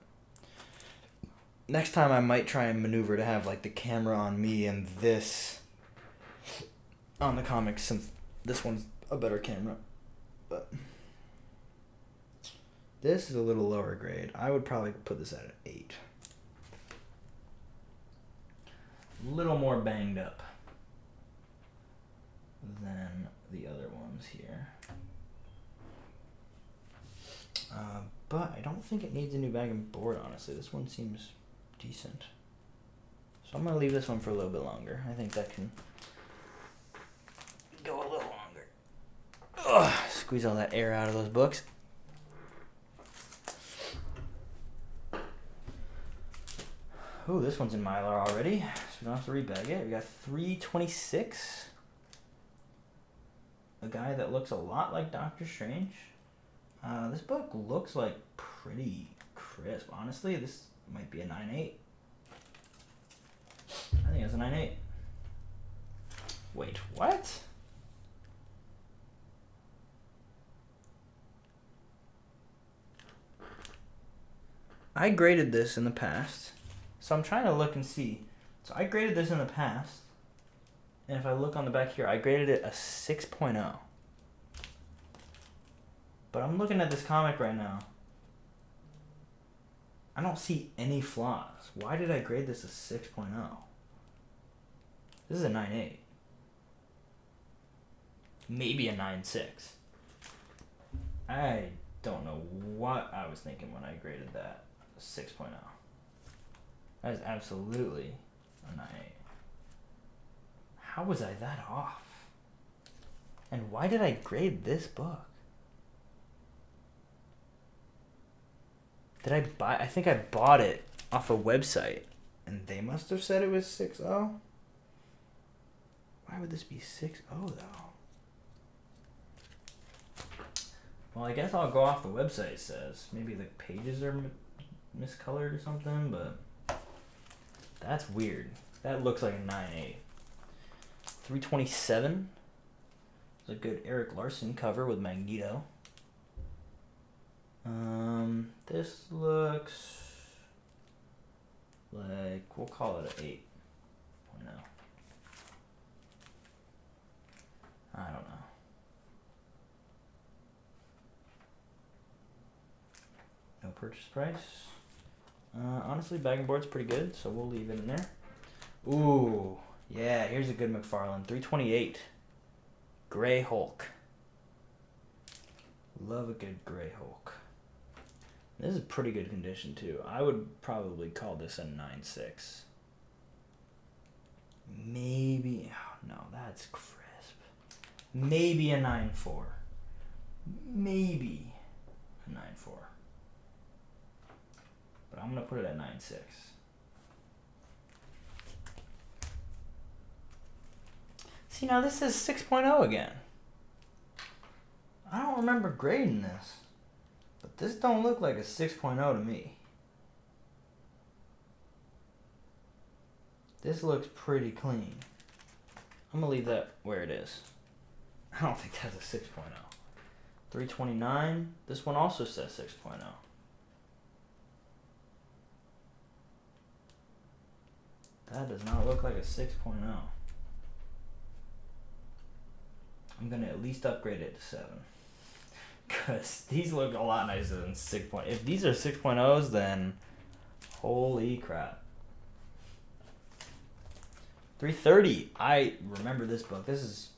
next time I might try and maneuver to have like the camera on me and this on the comics, since this one's a better camera. But this is a little lower grade. I would probably put this at an 8. A little more banged up than the other ones here. But I don't think it needs a new bag and board, honestly. This one seems decent. So I'm going to leave this one for a little bit longer. I think that can go a little longer. Ugh, squeeze all that air out of those books. Ooh, this one's in Mylar already, so we don't have to rebag it. We got 326. A guy that looks a lot like Doctor Strange. This book looks like pretty crisp. Honestly, this might be a 9.8. I think it's a 9.8. Wait, what? I graded this in the past, so I'm trying to look and see. So I graded this in the past, and if I look on the back here, I graded it a 6.0. But I'm looking at this comic right now. I don't see any flaws. Why did I grade this a 6.0? This is a 9.8. Maybe a 9.6. I don't know what I was thinking when I graded that. 6.0. That is absolutely a 9.8. How was I that off? And why did I grade this book? Did I buy? I think I bought it off a website, and they must have said it was 6.0. Why would this be 6.0 though? Well, I guess I'll go off the website. It says maybe the pages are miscolored or something, but that's weird. That looks like a 9.8. 327. It's a good Eric Larson cover with Magneto. This looks like, we'll call it an 8.0. I don't know. No purchase price. Honestly, Bagging Board's pretty good, so we'll leave it in there. Ooh, yeah, here's a good McFarlane. 328. Gray Hulk. Love a good Gray Hulk. This is pretty good condition, too. I would probably call this a 9.6. Maybe, oh no, that's crisp. Maybe a 9.4. Maybe a 9.4. But I'm going to put it at 9.6. See, now this is 6.0 again. I don't remember grading this. But this don't look like a 6.0 to me. This looks pretty clean. I'm going to leave that where it is. I don't think that's a 6.0. 329. This one also says 6.0. That does not look like a 6.0. I'm going to at least upgrade it to 7. Because these look a lot nicer than 6.0. If these are 6.0s, then holy crap. 330. I remember this book. This is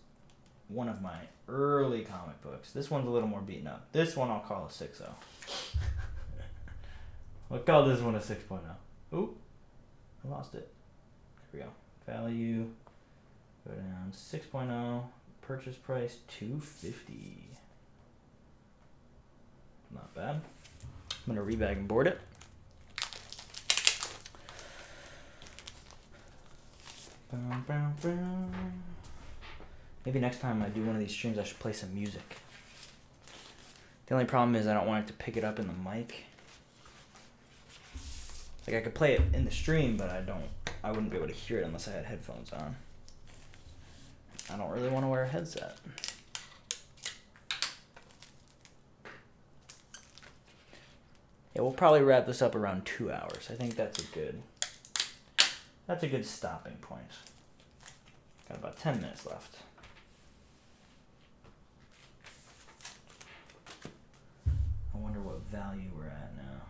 one of my early comic books. This one's a little more beaten up. This one I'll call a 6.0. We'll call this one a 6.0. Oop. I lost it. There we go. Value. Go down 6.0. Purchase price $250. Not bad. I'm gonna rebag and board it. Maybe next time I do one of these streams I should play some music. The only problem is I don't want it to pick it up in the mic. Like I could play it in the stream, but I wouldn't be able to hear it unless I had headphones on. I don't really want to wear a headset. Yeah, we'll probably wrap this up around 2 hours. I think that's a good stopping point. Got about 10 minutes left. I wonder what value we're at now.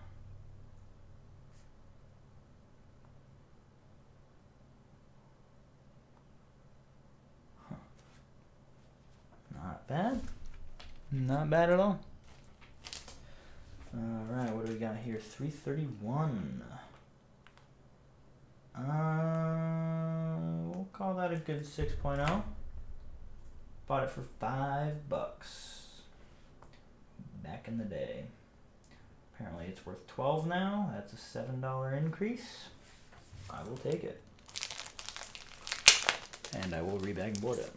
Huh. Not bad. Not bad at all. Alright, what do we got here? 331. We'll call that a good 6.0. Bought it for $5 back in the day. Apparently it's worth 12 now. That's a $7 increase. I will take it. And I will rebag and board it.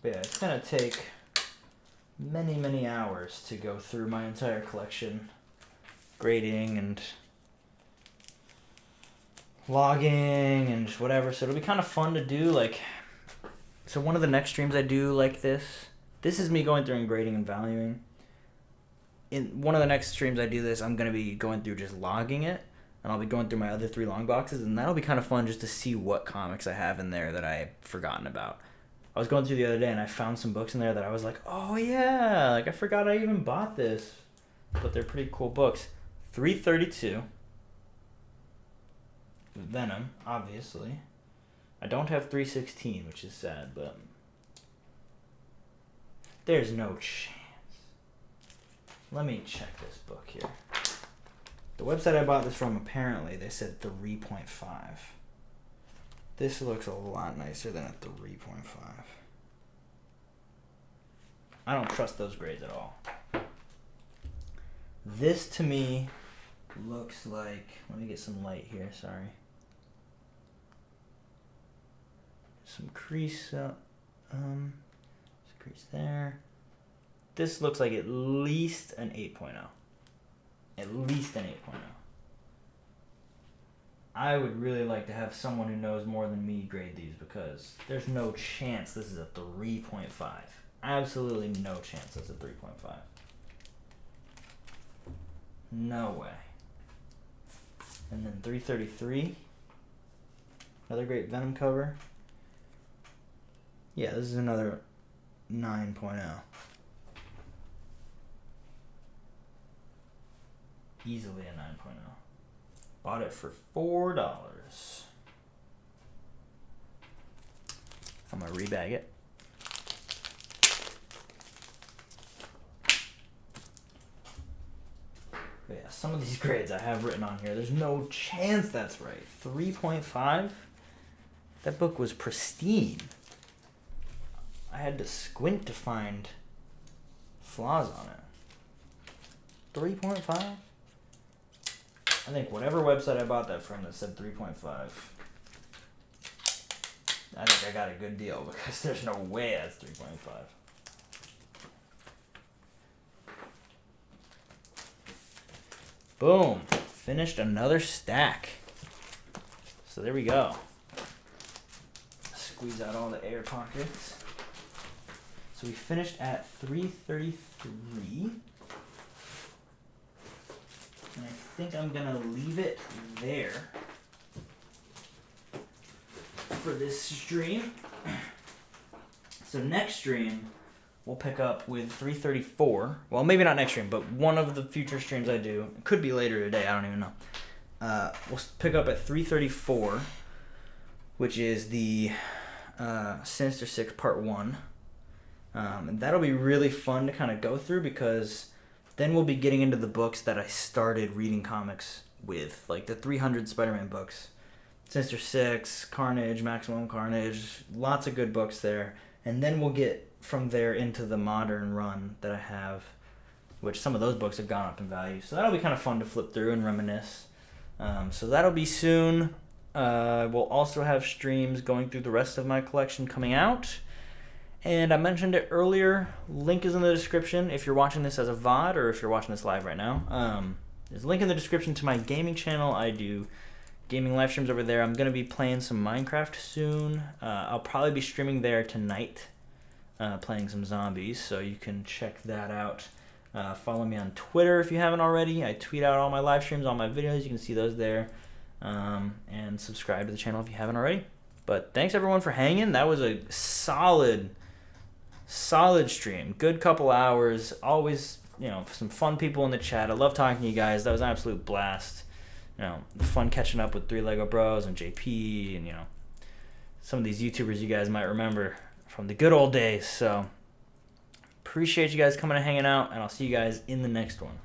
But yeah, it's gonna take many, many hours to go through my entire collection, grading and logging and whatever. So it'll be kind of fun to do. Like, so one of the next streams I do like this is me going through and grading and valuing. In one of the next streams I do this, I'm gonna be going through just logging it, and I'll be going through my other 3 long boxes, and that'll be kind of fun just to see what comics I have in there that I've forgotten about. I was going through the other day and I found some books in there that I was like, oh yeah, like I forgot I even bought this. But they're pretty cool books. 332. Venom, obviously. I don't have 316, which is sad, but there's no chance. Let me check this book here. The website I bought this from, apparently, they said 3.5. This looks a lot nicer than a 3.5. I don't trust those grades at all. This to me looks like, let me get some light here, sorry. some crease, crease there. This looks like at least an 8.0. At least an 8.0. I would really like to have someone who knows more than me grade these, because there's no chance this is a 3.5. Absolutely no chance it's a 3.5. No way. And then 333. Another great Venom cover. Yeah, this is another 9.0. Easily a 9.0. Bought it for $4. I'm gonna rebag it. But yeah, some of these grades I have written on here, there's no chance that's right. 3.5? That book was pristine. I had to squint to find flaws on it. 3.5? I think whatever website I bought that from that said 3.5, I think I got a good deal, because there's no way that's 3.5. Boom. Finished another stack. So there we go. Squeeze out all the air pockets. So we finished at 333. And I think I'm going to leave it there for this stream. So next stream, we'll pick up with 334. Well, maybe not next stream, but one of the future streams I do. It could be later today. I don't even know. We'll pick up at 334, which is the Sinister Six Part 1. And that'll be really fun to kind of go through, because then we'll be getting into the books that I started reading comics with, like the 300 Spider-Man books. Sinister Six, Carnage, Maximum Carnage, lots of good books there. And then we'll get from there into the modern run that I have, which some of those books have gone up in value. So that'll be kind of fun to flip through and reminisce. So that'll be soon. We'll also have streams going through the rest of my collection coming out. And I mentioned it earlier, link is in the description if you're watching this as a VOD or if you're watching this live right now. There's a link in the description to my gaming channel. I do gaming live streams over there. I'm going to be playing some Minecraft soon. I'll probably be streaming there tonight, playing some zombies, so you can check that out. Follow me on Twitter if you haven't already. I tweet out all my live streams, all my videos. You can see those there. And subscribe to the channel if you haven't already. But thanks everyone for hanging. That was a solid stream. Good couple hours. Always, some fun people in the chat. I love talking to you guys. That was an absolute blast. Fun catching up with 3 Lego Bros and JP and, some of these YouTubers you guys might remember from the good old days. So appreciate you guys coming and hanging out, and I'll see you guys in the next one.